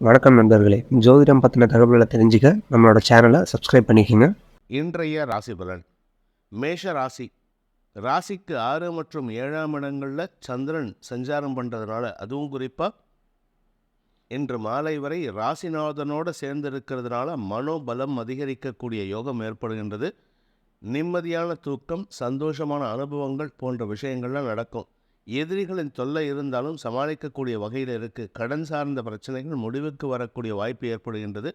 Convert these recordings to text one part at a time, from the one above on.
வணக்கம் நண்பர்களே. ஜோதிடம் பத்தின தகவல்கள தெரிஞ்சுக்க நம்மளோட சேனல சப்ஸ்கிரைப் பண்ணிக்கங்க. இன்றைய ராசி பலன். மேஷ ராசி. ராசிக்கு 6 மற்றும் 7ஆம் இடங்கள்ல சந்திரன் சஞ்சாரம் பண்றதுனால, அதுவும் குறிப்பா இன்று மாலை வரை ராசிநாதனோட சேர்ந்து இருக்கிறதுனால மனோபலம் அதிகரிக்கக்கூடிய யோகம் ஏற்படுகின்றது. நிம்மதியான தூக்கம், சந்தோஷமான அனுபவங்கள் போன்ற விஷயங்கள்லாம் நடக்கும். எதிரிகளின் தொல்லை இருந்தாலும் சமாளிக்கக்கூடிய வகையில் இருக்கு. கடன் சார்ந்த பிரச்சனைகள் முடிவுக்கு வரக்கூடிய வாய்ப்பு ஏற்படுகின்றது.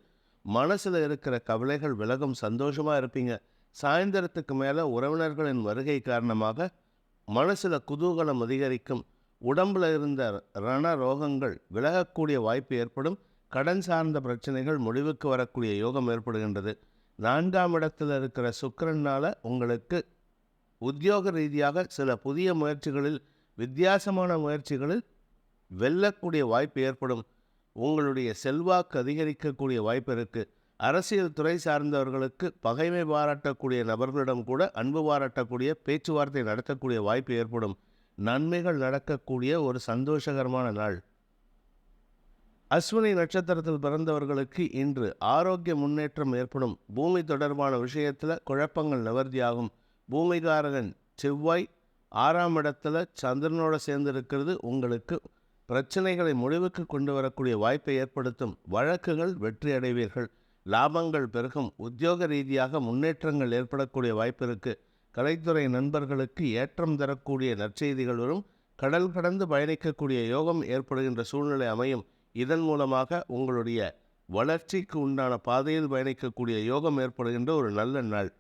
மனசில் இருக்கிற கவலைகள் விலகும், சந்தோஷமாக இருப்பீங்க. சாயந்தரத்துக்கு மேலே உறவினர்களின் வருகை காரணமாக மனசில் குதூகலம் அதிகரிக்கும். உடம்பில் இருந்த ரண ரோகங்கள் விலகக்கூடிய வாய்ப்பு ஏற்படும். கடன் சார்ந்த பிரச்சனைகள் முடிவுக்கு வரக்கூடிய யோகம் ஏற்படுகின்றது. 4ஆம் இடத்தில் இருக்கிற சுக்கிரனால் உங்களுக்கு உத்தியோக ரீதியாக சில புதிய முயற்சிகளில், வித்தியாசமான முயற்சிகளில் வெல்லக்கூடிய வாய்ப்பு ஏற்படும். உங்களுடைய செல்வாக்கு அதிகரிக்கக்கூடிய வாய்ப்பு இருக்குது. அரசியல் துறை சார்ந்தவர்களுக்கு பகைமை பாராட்டக்கூடிய நபர்களிடம் கூட அன்பு பாராட்டக்கூடிய பேச்சுவார்த்தை நடத்தக்கூடிய வாய்ப்பு ஏற்படும். நன்மைகள் நடக்கக்கூடிய ஒரு சந்தோஷகரமான நாள். அஸ்வினி நட்சத்திரத்தில் பிறந்தவர்களுக்கு இன்று ஆரோக்கிய முன்னேற்றம் ஏற்படும். பூமி தொடர்பான விஷயத்தில் குழப்பங்கள் நிவர்த்தியாகும். பூமிகாரகன் செவ்வாய் 6ஆம் இடத்துல சந்திரனோட சேர்ந்து இருக்கிறது உங்களுக்கு பிரச்சனைகளை முடிவுக்கு கொண்டு வரக்கூடிய வாய்ப்பை ஏற்படுத்தும். வழக்குகள் வெற்றி அடைவீர்கள். லாபங்கள் பெருகும். உத்தியோக ரீதியாக முன்னேற்றங்கள் ஏற்படக்கூடிய வாய்ப்பு இருக்குது. கலைத்துறை நண்பர்களுக்கு ஏற்றம் தரக்கூடிய நற்செய்திகள் வரும். கடல் கடந்து பயணிக்கக்கூடிய யோகம் ஏற்படுகின்ற சூழ்நிலை அமையும். இதன் மூலமாக உங்களுடைய வளர்ச்சிக்கு உண்டான பாதையில் பயணிக்கக்கூடிய யோகம் ஏற்படுகின்ற ஒரு நல்ல நாள்.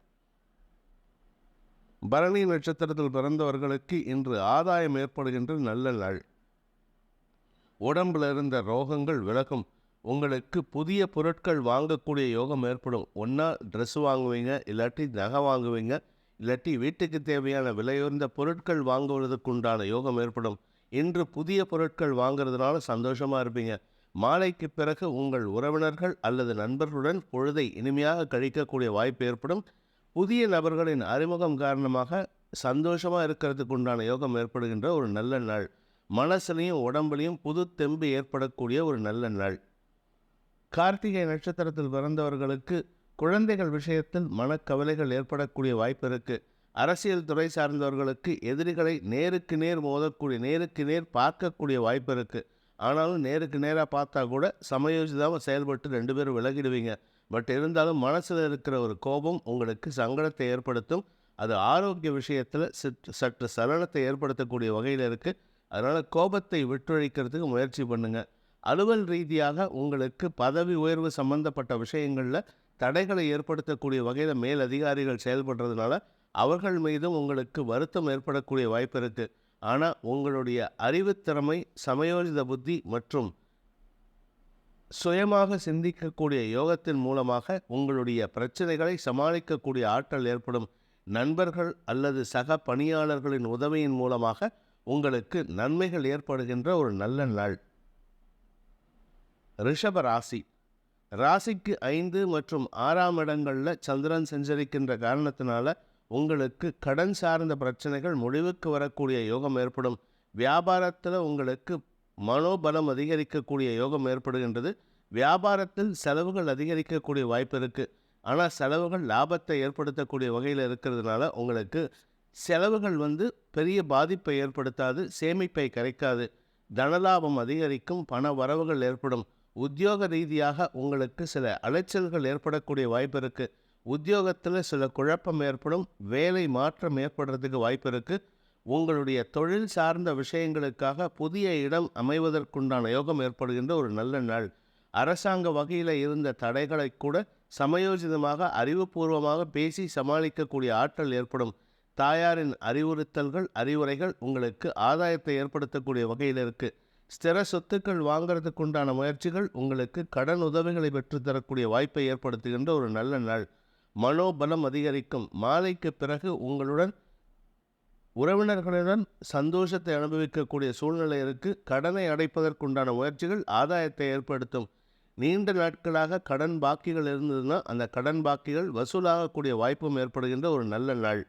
பரணி நட்சத்திரத்தில் பிறந்தவர்களுக்கு இன்று ஆதாயம் ஏற்படுகின்ற நல்ல நாள். உடம்பில் இருந்த ரோகங்கள் விலகும். உங்களுக்கு புதிய பொருட்கள் வாங்கக்கூடிய யோகம் ஏற்படும். ஒன்றா ட்ரெஸ் வாங்குவீங்க, இல்லாட்டி நகை வாங்குவீங்க, இல்லாட்டி வீட்டுக்கு தேவையான விலையுயர்ந்த பொருட்கள் வாங்குவதற்கு உண்டான யோகம் ஏற்படும். இன்று புதிய பொருட்கள் வாங்குறதுனால சந்தோஷமாக இருப்பீங்க. மாலைக்கு பிறகு உங்கள் உறவினர்கள் அல்லது நண்பர்களுடன் பொழுதை இனிமையாக கழிக்கக்கூடிய வாய்ப்பு ஏற்படும். புதிய நபர்களின் அறிமுகம் காரணமாக சந்தோஷமாக இருக்கிறதுக்கு உண்டான யோகம் ஏற்படுகின்ற ஒரு நல்ல நாள். மனசுலையும் உடம்புலையும் புது தெம்பு ஏற்படக்கூடிய ஒரு நல்ல நாள். கார்த்திகை நட்சத்திரத்தில் பிறந்தவர்களுக்கு குழந்தைகள் விஷயத்தில் மனக்கவலைகள் ஏற்படக்கூடிய வாய்ப்பு இருக்குது. அரசியல் துறை சார்ந்தவர்களுக்கு எதிரிகளை நேருக்கு நேர் மோதக்கூடிய, நேருக்கு நேர் பார்க்கக்கூடிய வாய்ப்பு இருக்குது. ஆனாலும் நேருக்கு நேராக பார்த்தா கூட சமயோஜிதமாக செயல்பட்டு 2 பேரும் விலகிடுவீங்க. பட் இருந்தாலும் மனசில் இருக்கிற ஒரு கோபம் உங்களுக்கு சங்கடத்தை ஏற்படுத்தும். அது ஆரோக்கிய விஷயத்தில் சற்று சலனத்தை ஏற்படுத்தக்கூடிய வகையில் இருக்குது. அதனால் கோபத்தை விட்டொழிக்கிறதுக்கு முயற்சி பண்ணுங்கள். அலுவல் ரீதியாக உங்களுக்கு பதவி உயர்வு சம்பந்தப்பட்ட விஷயங்களில் தடைகளை ஏற்படுத்தக்கூடிய வகையில் மேல் அதிகாரிகள் செயல்படுறதுனால அவர்கள் மீதும் உங்களுக்கு வருத்தம் ஏற்படக்கூடிய வாய்ப்பு இருக்குது. ஆனால் உங்களுடைய அறிவுத்திறமை, சமயோஜித புத்தி மற்றும் சுயமாக சிந்திக்கக்கூடிய யோகத்தின் மூலமாக உங்களுடைய பிரச்சனைகளை சமாளிக்கக்கூடிய ஆற்றல் ஏற்படும். நண்பர்கள் அல்லது சக பணியாளர்களின் உதவியின் மூலமாக உங்களுக்கு நன்மைகள் ஏற்படுகின்ற ஒரு நல்ல நாள். ரிஷப ராசி. ராசிக்கு 5 மற்றும் 6ஆம் இடங்களில் சந்திரன் சஞ்சரிக்கின்ற காரணத்தினால உங்களுக்கு கடன் சார்ந்த பிரச்சனைகள் முடிவுக்கு வரக்கூடிய யோகம் ஏற்படும். வியாபாரத்தில் உங்களுக்கு மனோபலம் அதிகரிக்கக்கூடிய யோகம் ஏற்படுகின்றது. வியாபாரத்தில் செலவுகள் அதிகரிக்கக்கூடிய வாய்ப்பு இருக்குது. ஆனால் செலவுகள் லாபத்தை ஏற்படுத்தக்கூடிய வகையில் இருக்கிறதுனால உங்களுக்கு செலவுகள் பெரிய பாதிப்பை ஏற்படுத்தாது, சேமிப்பை கரைக்காது. தனலாபம் அதிகரிக்கும், பண வரவுகள் ஏற்படும். உத்தியோக ரீதியாக உங்களுக்கு சில அலைச்சல்கள் ஏற்படக்கூடிய வாய்ப்பு இருக்குது. உத்தியோகத்தில் சில குழப்பம் ஏற்படும். வேலை மாற்றம் ஏற்படுறதுக்கு வாய்ப்பு இருக்குது. உங்களுடைய தொழில் சார்ந்த விஷயங்களுக்காக புதிய இடம் அமைவதற்குண்டான யோகம் ஏற்படுகின்ற ஒரு நல்ல நாள். அரசாங்க வகையில் இருந்த தடைகளை கூட சமயோஜிதமாக அறிவுபூர்வமாக பேசி சமாளிக்கக்கூடிய ஆற்றல் ஏற்படும். தாயாரின் அறிவுறுத்தல்கள், அறிவுரைகள் உங்களுக்கு ஆதாயத்தை ஏற்படுத்தக்கூடிய வகையில் இருக்குது. ஸ்திர சொத்துக்கள் வாங்கிறதுக்கு உண்டான முயற்சிகள் உங்களுக்கு கடன் உதவிகளை பெற்றுத்தரக்கூடிய வாய்ப்பை ஏற்படுத்துகின்ற ஒரு நல்ல நாள். மனோபலம் அதிகரிக்கும். மாலைக்கு பிறகு உங்களுடன் உறவினர்களுடன் சந்தோஷத்தை அனுபவிக்கக்கூடிய சூழ்நிலை இருக்குது. கடனை அடைப்பதற்குண்டான முயற்சிகள் ஆதாயத்தை ஏற்படுத்தும். நீண்ட நாட்களாக கடன் பாக்கிகள் இருந்ததுன்னா அந்த கடன் பாக்கிகள் வசூலாகக்கூடிய வாய்ப்பும் ஏற்படுகின்ற ஒரு நல்ல நாள்.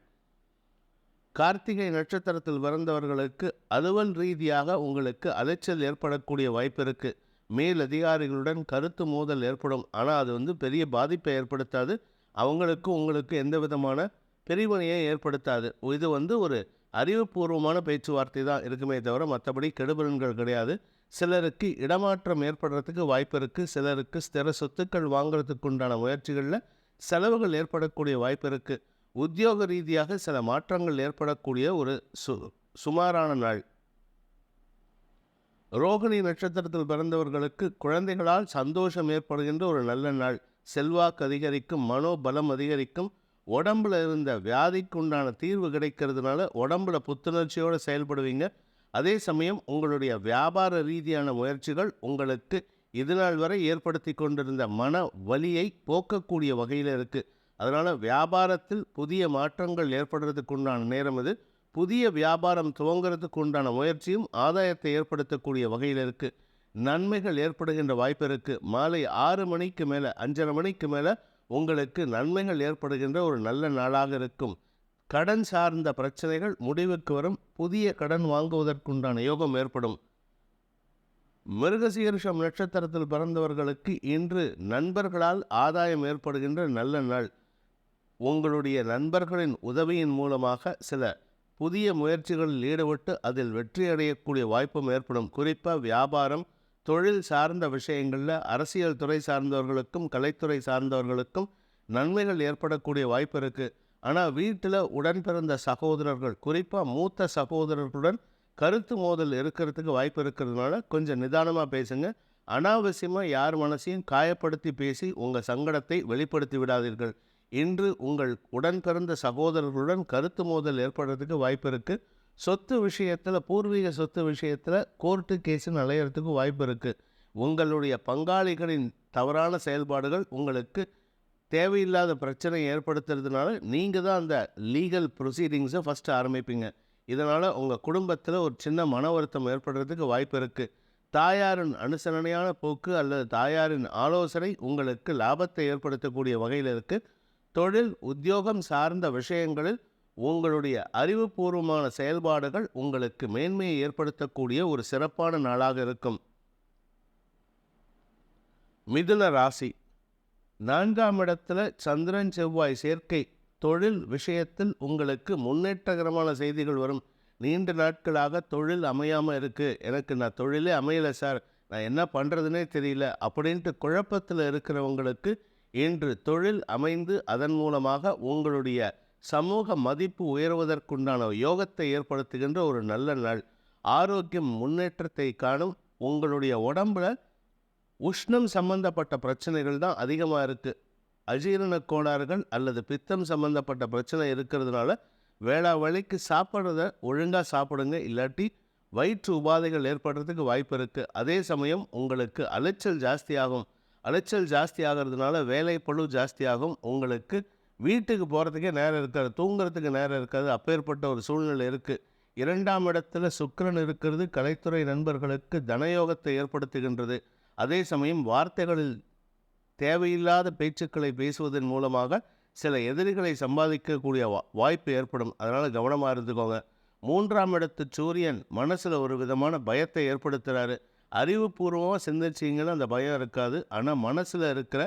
கார்த்திகை நட்சத்திரத்தில் பிறந்தவர்களுக்கு அலுவல் ரீதியாக உங்களுக்கு அலைச்சல் ஏற்படக்கூடிய வாய்ப்பு இருக்குது. மேலதிகாரிகளுடன் கருத்து மோதல் ஏற்படும். ஆனால் அது பெரிய பாதிப்பை ஏற்படுத்தாது. அவங்களுக்கு உங்களுக்கு எந்த விதமான பிரிவினையை ஏற்படுத்தாது. இது ஒரு அறிவுபூர்வமான பேச்சுவார்த்தை தான் இருக்குமே தவிர மற்றபடி கெடுபலன்கள் கிடையாது. சிலருக்கு இடமாற்றம் ஏற்படுறதுக்கு வாய்ப்பு இருக்குது. சிலருக்கு ஸ்திர சொத்துக்கள் வாங்குறதுக்கு உண்டான முயற்சிகளில் செலவுகள் ஏற்படக்கூடிய வாய்ப்பு இருக்குது. உத்தியோக ரீதியாக சில மாற்றங்கள் ஏற்படக்கூடிய ஒரு சுமாரான நாள். ரோகிணி நட்சத்திரத்தில் பிறந்தவர்களுக்கு குழந்தைகளால் சந்தோஷம் ஏற்படுகின்ற ஒரு நல்ல நாள். செல்வாக்கு அதிகரிக்கும், மனோபலம் அதிகரிக்கும், உடம்புல இருந்த வியாதிக்கு உண்டான தீர்வு கிடைக்கிறதுனால உடம்புல புத்துணர்ச்சியோடு செயல்படுவீங்க. அதே சமயம் உங்களுடைய வியாபார ரீதியான முயற்சிகள் உங்களுக்கு இதுநாள் வரை ஏற்படுத்தி கொண்டிருந்த மன வலியை போக்கக்கூடிய வகையில் இருக்குது. அதனால் வியாபாரத்தில் புதிய மாற்றங்கள் ஏற்படுறதுக்கு உண்டான நேரம் இது. புதிய வியாபாரம் துவங்கிறதுக்கு உண்டான முயற்சியும் ஆதாயத்தை ஏற்படுத்தக்கூடிய வகையில் இருக்குது. நன்மைகள் ஏற்படுகின்ற வாய்ப்பு இருக்குது. மாலை 6 மணிக்கு மேலே 5:30 மணிக்கு மேலே உங்களுக்கு நன்மைகள் ஏற்படுகின்ற ஒரு நல்ல நாளாக இருக்கும். கடன் சார்ந்த பிரச்சனைகள் முடிவுக்கு வரும். புதிய கடன் வாங்குவதற்குண்டான யோகம் ஏற்படும். மிருகசீரிஷம் நட்சத்திரத்தில் பிறந்தவர்களுக்கு இன்று நண்பர்களால் ஆதாயம் ஏற்படுகின்ற நல்ல நாள். உங்களுடைய நண்பர்களின் உதவியின் மூலமாக சில புதிய முயற்சிகளில் ஈடுபட்டு அதில் வெற்றி அடையக்கூடிய வாய்ப்பும் ஏற்படும். குறிப்பாக வியாபாரம், தொழில் சார்ந்த விஷயங்களில் அரசியல் துறை சார்ந்தவர்களுக்கும் கலைத்துறை சார்ந்தவர்களுக்கும் நன்மைகள் ஏற்படக்கூடிய வாய்ப்பு இருக்குது. ஆனால் வீட்டில் உடன் பிறந்த சகோதரர்கள், குறிப்பாக மூத்த சகோதரர்களுடன் கருத்து மோதல் இருக்கிறதுக்கு வாய்ப்பு இருக்கிறதுனால கொஞ்சம் நிதானமாக பேசுங்க. அனாவசியமாக யார் மனசையும் காயப்படுத்தி பேசி உங்கள் சங்கடத்தை வெளிப்படுத்தி விடாதீர்கள். இன்று உங்கள் உடன் பிறந்த சகோதரர்களுடன் கருத்து மோதல் ஏற்படுறதுக்கு வாய்ப்பு இருக்குது. சொத்து விஷயத்தில், பூர்வீக சொத்து விஷயத்தில் கோர்ட்டு கேஸுன்னு அலையிறதுக்கு வாய்ப்பு இருக்குது. உங்களுடைய பங்காளிகளின் தவறான செயல்பாடுகள் உங்களுக்கு தேவையில்லாத பிரச்சனை ஏற்படுத்துறதுனால நீங்கள் தான் அந்த லீகல் ப்ரொசீடிங்ஸை ஃபஸ்ட்டு ஆரம்பிப்பீங்க. இதனால் உங்கள் குடும்பத்தில் ஒரு சின்ன மன வருத்தம் ஏற்படுறதுக்கு வாய்ப்பு இருக்குது. தாயாரின் அனுசரணையான போக்கு அல்லது தாயாரின் ஆலோசனை உங்களுக்கு லாபத்தை ஏற்படுத்தக்கூடிய வகையில் இருக்குது. தொழில், உத்தியோகம் சார்ந்த விஷயங்களில் உங்களுடைய அறிவுபூர்வமான செயல்பாடுகள் உங்களுக்கு மேன்மையை ஏற்படுத்தக்கூடிய ஒரு சிறப்பான நாளாக இருக்கும். மிதுன ராசி. 4ஆம் இடத்துல சந்திரன் செவ்வாய் சேர்க்கை. தொழில் விஷயத்தில் உங்களுக்கு முன்னேற்றகரமான செய்திகள் வரும். நீண்ட நாட்களாக தொழில் அமையாமல் இருக்குது, நான் தொழிலே அமையலை சார், நான் என்ன பண்ணுறதுனே தெரியல அப்படின்ட்டு குழப்பத்தில் இருக்கிறவங்களுக்கு இன்று தொழில் அமைந்து அதன் மூலமாக உங்களுடைய சமூக மதிப்பு உயர்வதற்குண்டான யோகத்தை ஏற்படுத்துகின்ற ஒரு நல்ல நாள். ஆரோக்கியம் முன்னேற்றத்தை காணும். உங்களுடைய உடம்புல உஷ்ணம் சம்பந்தப்பட்ட பிரச்சனைகள் தான் அதிகமாக இருக்குது. அஜீரண கோளாறுகள் அல்லது பித்தம் சம்பந்தப்பட்ட பிரச்சனை இருக்கிறதுனால வேளா வேளைக்கு சாப்பிட்றத ஒழுங்காக சாப்பிடுங்க. இல்லாட்டி வயிற்று உபாதைகள் ஏற்படுறதுக்கு வாய்ப்பு இருக்குது. அதே சமயம் உங்களுக்கு அலைச்சல் ஜாஸ்தியாகும். அலைச்சல் ஜாஸ்தி ஆகிறதுனால வேலை பளு ஜாஸ்தியாகும். உங்களுக்கு வீட்டுக்கு போகிறதுக்கே நேரம் இருக்காது, தூங்குறதுக்கு நேரம் இருக்காது. அப்பேற்பட்ட ஒரு சூழ்நிலை இருக்குது. 2ஆம் இடத்துல சுக்கிரன் இருக்கிறது கலைத்துறை நண்பர்களுக்கு தனயோகத்தை ஏற்படுத்துகின்றது. அதே சமயம் வார்த்தைகளில் தேவையில்லாத பேச்சுக்களை பேசுவதன் மூலமாக சில எதிரிகளை சம்பாதிக்கக்கூடிய வாய்ப்பு ஏற்படும். அதனால் கவனமாக இருந்துக்கோங்க. 3ஆம் இடத்து சூரியன் மனசில் ஒரு விதமான பயத்தை ஏற்படுத்துகிறாரு. அறிவுபூர்வமாக சிந்திச்சிங்கன்னா அந்த பயம் இருக்காது. ஆனால் மனசில் இருக்கிற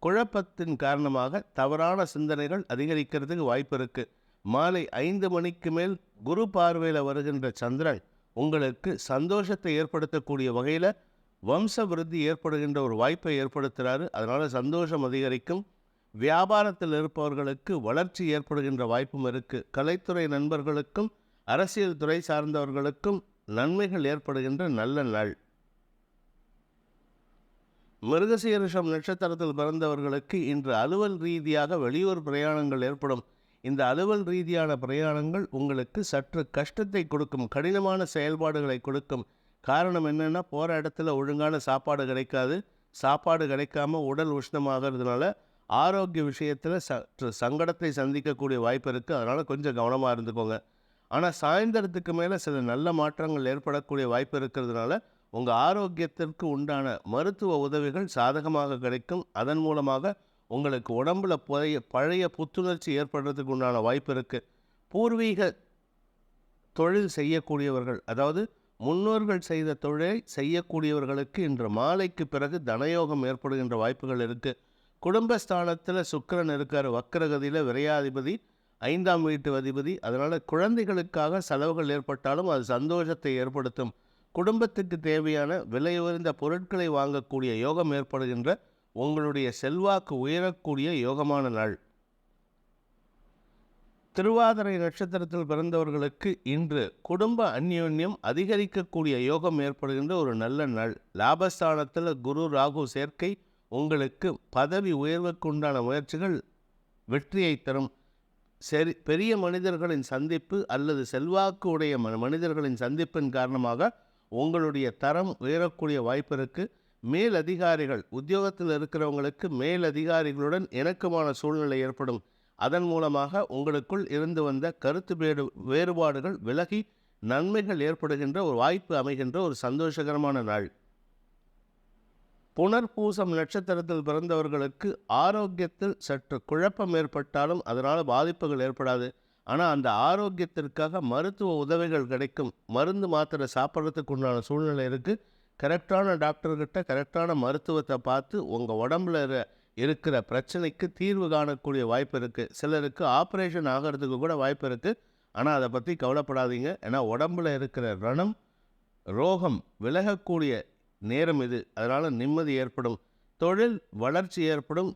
குழப்பத்தின் காரணமாக தவறான சிந்தனைகள் அதிகரிக்கிறதுக்கு வாய்ப்பு இருக்குது. மாலை 5 மணிக்கு மேல் குரு பார்வையில் வருகின்ற சந்திரன் உங்களுக்கு சந்தோஷத்தை ஏற்படுத்தக்கூடிய வகையில் வம்ச விருத்தி ஏற்படுகின்ற ஒரு வாய்ப்பை ஏற்படுத்துகிறாரு. அதனால் சந்தோஷம் அதிகரிக்கும். வியாபாரத்தில் இருப்பவர்களுக்கு வளர்ச்சி ஏற்படுகின்ற வாய்ப்பும் இருக்குது. கலைத்துறை நண்பர்களுக்கும் அரசியல் துறை சார்ந்தவர்களுக்கும் நன்மைகள் ஏற்படுகின்ற நல்ல நாள். மிருகசீரிஷம் நட்சத்திரத்தில் பிறந்தவர்களுக்கு இன்று அலுவல் ரீதியாக வெளியூர் பிரயாணங்கள் ஏற்படும். இந்த அலுவல் ரீதியான பிரயாணங்கள் உங்களுக்கு சற்று கஷ்டத்தை கொடுக்கும், கடினமான செயல்பாடுகளை கொடுக்கும். காரணம் என்னென்னா, போகிற இடத்துல ஒழுங்கான சாப்பாடு கிடைக்காது. சாப்பாடு கிடைக்காம உடல் உஷ்ணமாகிறதுனால ஆரோக்கிய விஷயத்தில் சற்று சங்கடத்தை சந்திக்கக்கூடிய வாய்ப்பு இருக்குது. அதனால் கொஞ்சம் கவனமாக இருந்துக்கோங்க. ஆனால் சாயந்தரத்துக்கு மேலே சில நல்ல மாற்றங்கள் ஏற்படக்கூடிய வாய்ப்பு இருக்கிறதுனால உங்கள் ஆரோக்கியத்திற்கு உண்டான மருத்துவ உதவிகள் சாதகமாக கிடைக்கும். அதன் மூலமாக உங்களுக்கு உடம்புல பழைய புத்துணர்ச்சி ஏற்படுறதுக்கு உண்டான வாய்ப்பு இருக்குது. பூர்வீக தொழில் செய்யக்கூடியவர்கள், அதாவது முன்னோர்கள் செய்த தொழிலை செய்யக்கூடியவர்களுக்கு இன்று மாலைக்கு பிறகு தனயோகம் ஏற்படுகின்ற வாய்ப்புகள் இருக்குது. குடும்பஸ்தானத்தில் சுக்கிரன் இருக்கார், வக்கரகதியில் விரையாதிபதி, 5ஆம் வீட்டு அதிபதி. அதனால் குழந்தைகளுக்காக செலவுகள் ஏற்பட்டாலும் அது சந்தோஷத்தை ஏற்படுத்தும். குடும்பத்துக்கு தேவையான விலையுயர்ந்த பொருட்களை வாங்கக்கூடிய யோகம் ஏற்படுகின்ற, உங்களுடைய செல்வாக்கு உயரக்கூடிய யோகமான நாள். திருவாதிரை நட்சத்திரத்தில் பிறந்தவர்களுக்கு இன்று குடும்ப அந்யோன்யம் அதிகரிக்கக்கூடிய யோகம் ஏற்படுகின்ற ஒரு நல்ல நாள். லாபஸ்தானத்தில் குரு ராகு சேர்க்கை உங்களுக்கு பதவி உயர்வுக்கு உண்டான முயற்சிகள் வெற்றியை தரும். பெரிய மனிதர்களின் சந்திப்பு அல்லது செல்வாக்கு உடைய மனிதர்களின் சந்திப்பின் காரணமாக உங்களுடைய தரம் உயரக்கூடிய வாய்ப்பு இருக்குது. மேல் அதிகாரிகள், உத்தியோகத்தில் இருக்கிறவங்களுக்கு மேல் அதிகாரிகளுடன் இணக்கமான சூழ்நிலை ஏற்படும். அதன் மூலமாக உங்களுக்குள் இருந்து வந்த கருத்து வேறுபாடுகள் விலகி நன்மைகள் ஏற்படுகின்ற ஒரு வாய்ப்பு அமைகின்ற ஒரு சந்தோஷகரமான நாள். புனர்பூசம் நட்சத்திரத்தில் பிறந்தவர்களுக்கு ஆரோக்கியத்தில் சற்று குழப்பம் ஏற்பட்டாலும் அதனால் பாதிப்புகள் ஏற்படாது. ஆனால் அந்த ஆரோக்கியத்திற்காக மருத்துவ உதவிகள் கிடைக்கும். மருந்து மாத்திரை சாப்பிட்றதுக்கு உண்டான சூழ்நிலை இருக்குது. கரெக்டான டாக்டர்கிட்ட கரெக்டான மருத்துவத்தை பார்த்து உங்கள் உடம்புல இருக்கிற பிரச்சனைக்கு தீர்வு காணக்கூடிய வாய்ப்பு இருக்குது. சிலருக்கு ஆப்ரேஷன் ஆகிறதுக்கு கூட வாய்ப்பு இருக்குது. ஆனால் அதை பற்றி கவலைப்படாதீங்க. ஏன்னா உடம்புல இருக்கிற ரணம் ரோகம் விலகக்கூடிய நேரம் இது. அதனால் நிம்மதி ஏற்படும், தொழில் வளர்ச்சி ஏற்படும்.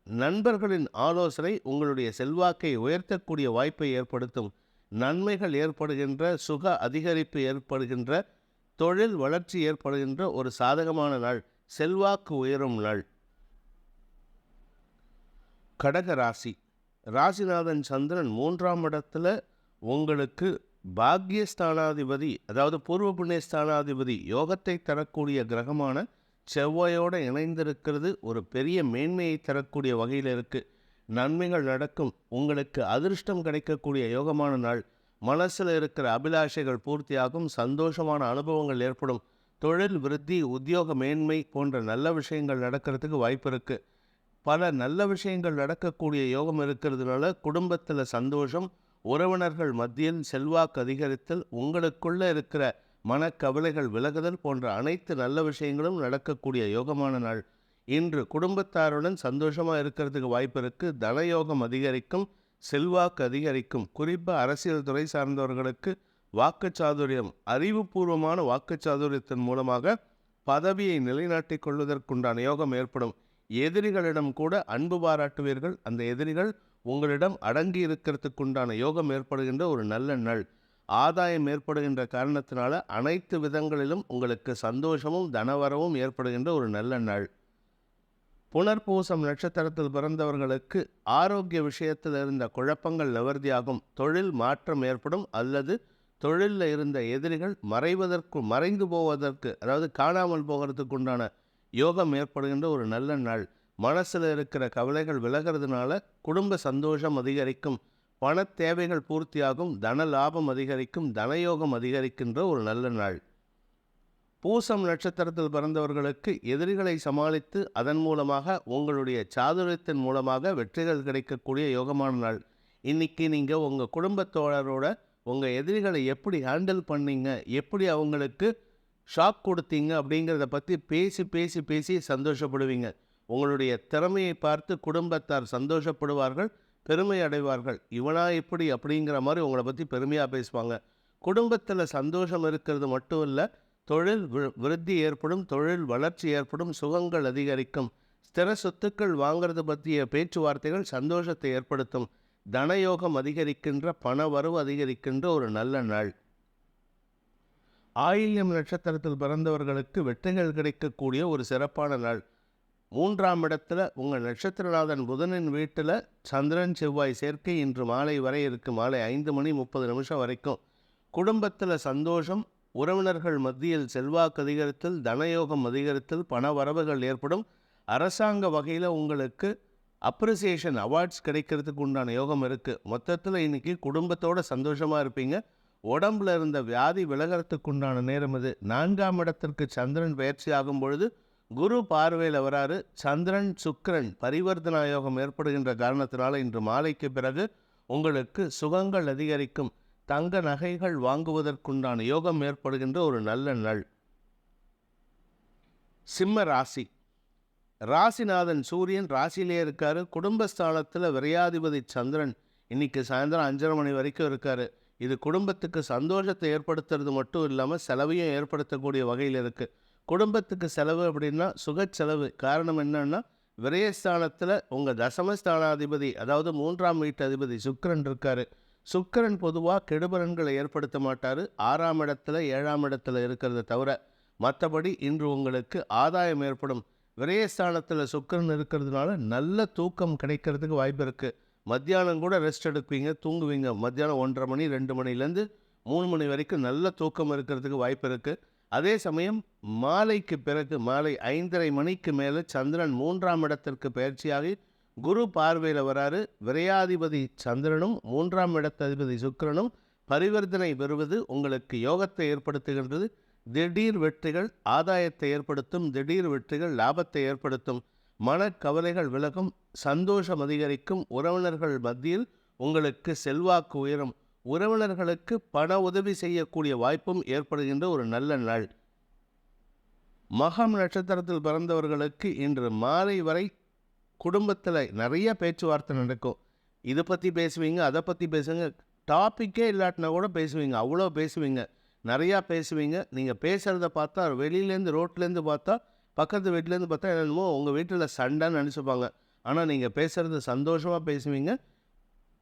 நண்பர்களின் ஆலோசனை உங்களுடைய செல்வாக்கை உயர்த்தக்கூடிய வாய்ப்பை ஏற்படுத்தும். நன்மைகள் ஏற்படுகின்ற, சுக அதிகரிப்பு ஏற்படுகின்ற, தொழில் வளர்ச்சி ஏற்படுகின்ற ஒரு சாதகமான நாள், செல்வாக்கு உயரும் நாள். கடக ராசி. ராசிநாதன் சந்திரன் 3ஆம் இடத்துல உங்களுக்கு பாக்யஸ்தானாதிபதி, அதாவது பூர்வ புண்ணியஸ்தானாதிபதி, யோகத்தை தரக்கூடிய கிரகமான செவ்வாயோடு இணைந்திருக்கிறது. ஒரு பெரிய மேன்மையை தரக்கூடிய வகையில் இருக்குது. நன்மைகள் நடக்கும். உங்களுக்கு அதிர்ஷ்டம் கிடைக்கக்கூடிய யோகமான நாள். மனசில் இருக்கிற அபிலாஷைகள் பூர்த்தியாகும். சந்தோஷமான அனுபவங்கள் ஏற்படும். தொழில் விருத்தி, உத்தியோக மேன்மை போன்ற நல்ல விஷயங்கள் நடக்கிறதுக்கு வாய்ப்பு இருக்குது. பல நல்ல விஷயங்கள் நடக்கக்கூடிய யோகம் இருக்கிறதுனால குடும்பத்தில் சந்தோஷம், உறவினர்கள் மத்தியில் செல்வாக்கு அதிகரித்தல், உங்களுக்குள்ளே இருக்கிற மனக்கவலைகள் விலகுதல் போன்ற அனைத்து நல்ல விஷயங்களும் நடக்கக்கூடிய யோகமான நாள். இன்று குடும்பத்தாருடன் சந்தோஷமாக இருக்கிறதுக்கு வாய்ப்பு இருக்குது. தனயோகம் அதிகரிக்கும், செல்வாக்கு அதிகரிக்கும். குறிப்பாக அரசியல் துறை சார்ந்தவர்களுக்கு வாக்குச்சாதுரியம், அறிவுபூர்வமான வாக்குச்சாதுரியத்தின் மூலமாக பதவியை நிலைநாட்டிக் கொள்வதற்குண்டான யோகம் ஏற்படும். எதிரிகளிடம் கூட அன்பு பாராட்டுவீர்கள். அந்த எதிரிகள் உங்களிடம் அடங்கி இருக்கிறதுக்குண்டான யோகம் ஏற்படுகின்ற ஒரு நல்ல நாள். ஆதாயம் ஏற்படுகின்ற காரணத்தினால அனைத்து விதங்களிலும் உங்களுக்கு சந்தோஷமும் தனவரவும் ஏற்படுகின்ற ஒரு நல்ல நாள். புனர்பூசம் நட்சத்திரத்தில் பிறந்தவர்களுக்கு ஆரோக்கிய விஷயத்தில் இருந்த குழப்பங்கள் நிவர்த்தியாகும். தொழில் மாற்றம் ஏற்படும் அல்லது தொழிலில் இருந்த எதிரிகள் மறைந்து போவதற்கு, அதாவது காணாமல் போகிறதுக்கு உண்டான யோகம் ஏற்படுகின்ற ஒரு நல்ல நாள். மனசில் இருக்கிற கவலைகள் விலகிறதுனால குடும்ப சந்தோஷம் அதிகரிக்கும். பண தேவைகள் பூர்த்தியாகும். தன லாபம் அதிகரிக்கும். தனயோகம் அதிகரிக்கின்ற ஒரு நல்ல நாள். பூசம் நட்சத்திரத்தில் பிறந்தவர்களுக்கு எதிரிகளை சமாளித்து அதன் மூலமாக உங்களுடைய சாதுரியத்தின் மூலமாக வெற்றிகள் கிடைக்கக்கூடிய யோகமான நாள். இன்றைக்கி நீங்கள் உங்கள் குடும்பத்தோழரோட உங்கள் எதிரிகளை எப்படி ஹேண்டில் பண்ணீங்க, எப்படி அவங்களுக்கு ஷாக் கொடுத்தீங்க அப்படிங்கிறத பற்றி பேசி சந்தோஷப்படுவீங்க. உங்களுடைய திறமையை பார்த்து குடும்பத்தார் சந்தோஷப்படுவார்கள், பெருமை அடைவார்கள். இவனா இப்படி அப்படிங்கிற மாதிரி உங்களை பற்றி பெருமையாக பேசுவாங்க. குடும்பத்தில் சந்தோஷம் இருக்கிறது மட்டும் இல்லை, தொழில் விருத்தி ஏற்படும், தொழில் வளர்ச்சி ஏற்படும், சுகங்கள் அதிகரிக்கும். ஸ்திர சொத்துக்கள் வாங்கிறது பற்றிய பேச்சுவார்த்தைகள் சந்தோஷத்தை ஏற்படுத்தும். தனயோகம் அதிகரிக்கின்ற, பண வரவு அதிகரிக்கின்ற ஒரு நல்ல நாள். ஆயில்யம் நட்சத்திரத்தில் பிறந்தவர்களுக்கு வெற்றிகள் கிடைக்கக்கூடிய ஒரு சிறப்பான நாள். 3ஆம் இடத்துல உங்கள் நட்சத்திரநாதன் புதனின் வீட்டில் சந்திரன் செவ்வாய் சேர்க்கை இன்று மாலை வரை இருக்குது. மாலை 5:30 வரைக்கும். குடும்பத்தில் சந்தோஷம், உறவினர்கள் மத்தியில் செல்வாக்கு அதிகரித்தல், தனயோகம் அதிகரித்தல், பண வரவுகள் ஏற்படும். அரசாங்க வகையில் உங்களுக்கு அப்ரிசியேஷன் அவார்ட்ஸ் கிடைக்கிறதுக்கு உண்டான யோகம் இருக்குது. மொத்தத்தில் இன்றைக்கி குடும்பத்தோடு சந்தோஷமாக இருப்பீங்க. உடம்புல இருந்த வியாதி விலகிறதுக்கு உண்டான நேரம் இது. 4ஆம் இடத்திற்கு சந்திரன் பயிற்சி ஆகும் பொழுது குரு பார்வையில் வராரு. சந்திரன் சுக்கிரன் பரிவர்த்தனா யோகம் ஏற்படுகின்ற காரணத்தினால இன்று மாலைக்கு பிறகு உங்களுக்கு சுகங்கள் அதிகரிக்கும். தங்க நகைகள் வாங்குவதற்குண்டான யோகம் ஏற்படுகின்ற ஒரு நல்ல நாள். சிம்ம ராசி. ராசிநாதன் சூரியன் ராசியிலே இருக்காரு. குடும்பஸ்தானத்தில் விரையாதிபதி சந்திரன் இன்னைக்கு சாயந்தரம் 5:30 மணி வரைக்கும் இருக்காரு. இது குடும்பத்துக்கு சந்தோஷத்தை ஏற்படுத்துறது மட்டும் இல்லாமல் செலவையும் ஏற்படுத்தக்கூடிய வகையில் இருக்குது. குடும்பத்துக்கு செலவு அப்படின்னா சுக செலவு. காரணம் என்னன்னா, விரயஸ்தானத்தில் உங்கள் தசமஸ்தானாதிபதி, அதாவது 3ஆம் வீட்டு அதிபதி சுக்கிரன் இருக்காரு. சுக்கிரன் பொதுவாக கெடுபலன்களை ஏற்படுத்த மாட்டார். 6ஆம் இடத்துல 7ஆம் இடத்துல இருக்கிறத தவிர மற்றபடி இன்று உங்களுக்கு ஆதாயம் ஏற்படும். விரயஸ்தானத்தில் சுக்கிரன் இருக்கிறதுனால நல்ல தூக்கம் கிடைக்கிறதுக்கு வாய்ப்பு இருக்குது. மத்தியானம் கூட ரெஸ்ட் எடுப்பீங்க, தூங்குவீங்க. மத்தியானம் 1:30 மணி 2 மணிலேருந்து 3 மணி வரைக்கும் நல்ல தூக்கம் இருக்கிறதுக்கு வாய்ப்பு இருக்குது. அதே சமயம் மாலைக்கு பிறகு மாலை 5:30 மணிக்கு மேலே சந்திரன் 3ஆம் இடத்திற்கு பயிற்சியாகி குரு பார்வையில் வராரு. விரையாதிபதி சந்திரனும் 3ஆம் இடத்ததிபதி சுக்கிரனும் பரிவர்த்தனை பெறுவது உங்களுக்கு யோகத்தை ஏற்படுத்துகின்றது. திடீர் வெற்றிகள் ஆதாயத்தை ஏற்படுத்தும். திடீர் வெற்றிகள் லாபத்தை ஏற்படுத்தும். மனக்கவலைகள் விலகும். சந்தோஷம் அதிகரிக்கும். உறவினர்கள் மத்தியில் உங்களுக்கு செல்வாக்கு உயரும். உறவினர்களுக்கு பண உதவி செய்யக்கூடிய வாய்ப்பும் ஏற்படுகின்ற ஒரு நல்ல நாள். மகம் நட்சத்திரத்தில் பிறந்தவர்களுக்கு இன்று மாலை வரை குடும்பத்தில் நிறைய பேச்சுவார்த்தை நடக்கும். இதை பற்றி பேசுவீங்க, அதை பற்றி பேசுவீங்க. டாப்பிக்கே இல்லாட்டினா கூட பேசுவீங்க. அவ்வளோ பேசுவீங்க, நிறையா பேசுவீங்க. நீங்கள் பேசுகிறத பார்த்தா வெளியிலேருந்து ரோட்லேருந்து பார்த்தா, பக்கத்து வீட்டிலேருந்து பார்த்தா என்னென்னமோ உங்கள் வீட்டில் சண்டைன்னு நினச்சிப்பாங்க. ஆனால் நீங்கள் பேசுகிறது சந்தோஷமாக பேசுவீங்க.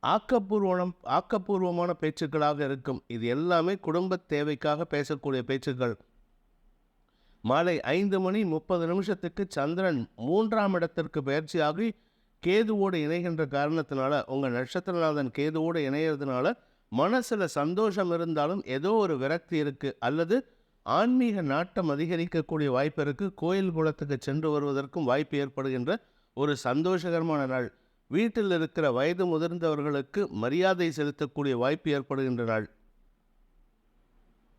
ஆக்கப்பூர்வமான பேச்சுக்களாக இருக்கும். இது எல்லாமே குடும்ப தேவைக்காக பேசக்கூடிய பேச்சுக்கள். மாலை 5:30 சந்திரன் 3ஆம் இடத்திற்கு பயிற்சியாகி கேதுவோடு இணைகின்ற காரணத்தினால, உங்கள் நட்சத்திரநாதன் கேதுவோடு இணைகிறதுனால மனசில் சந்தோஷம் இருந்தாலும் ஏதோ ஒரு விரக்தி இருக்குது, அல்லது ஆன்மீக நாட்டம் அதிகரிக்கக்கூடிய வாய்ப்பு இருக்குது. கோயில் குளத்துக்கு சென்று வருவதற்கும் வாய்ப்பு ஏற்படுகின்ற ஒரு சந்தோஷகரமான நாள். வீட்டில் இருக்கிற வயது முதிர்ந்தவர்களுக்கு மரியாதை செலுத்தக்கூடிய வாய்ப்பு ஏற்படுகின்ற நாள்.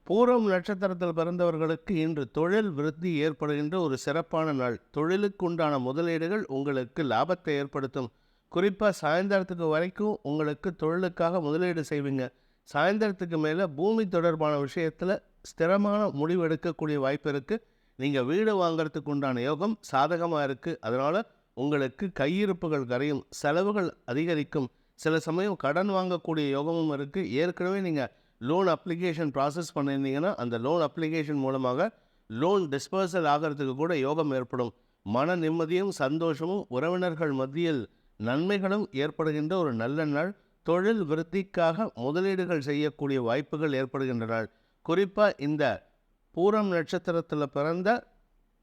பூரம் நட்சத்திரத்தில் பிறந்தவர்களுக்கு இன்று தொழில் விருத்தி ஏற்படுகின்ற ஒரு சிறப்பான நாள். தொழிலுக்கு உண்டான முதலீடுகள் உங்களுக்கு லாபத்தை ஏற்படுத்தும். குறிப்பாக சாயந்தரத்துக்கு வரைக்கும் உங்களுக்கு தொழிலுக்காக முதலீடு செய்வீங்க. சாயந்தரத்துக்கு மேலே பூமி தொடர்பான விஷயத்தில் ஸ்திரமான முடிவு எடுக்கக்கூடிய வாய்ப்பு இருக்குது. நீங்கள் வீடு வாங்கிறதுக்கு உண்டான யோகம் சாதகமாக இருக்குது. அதனால் உங்களுக்கு கையிருப்புகள் கரையும், செலவுகள் அதிகரிக்கும். சில சமயம் கடன் வாங்கக்கூடிய யோகமும் இருக்குது. ஏற்கனவே நீங்கள் லோன் அப்ளிகேஷன் ப்ராசஸ் பண்ணியிருந்தீங்கன்னா அந்த லோன் அப்ளிகேஷன் மூலமாக லோன் டிஸ்பர்சல் ஆகிறதுக்கு கூட யோகம் ஏற்படும். மன நிம்மதியும் சந்தோஷமும் உறவினர்கள் மத்தியில் நன்மைகளும் ஏற்படுகின்ற ஒரு நல்ல நாள். தொழில் விருத்திக்காக முதலீடுகள் செய்யக்கூடிய வாய்ப்புகள் ஏற்படுகின்ற நாள். குறிப்பாக இந்த பூரம் நட்சத்திரத்தில் பிறந்த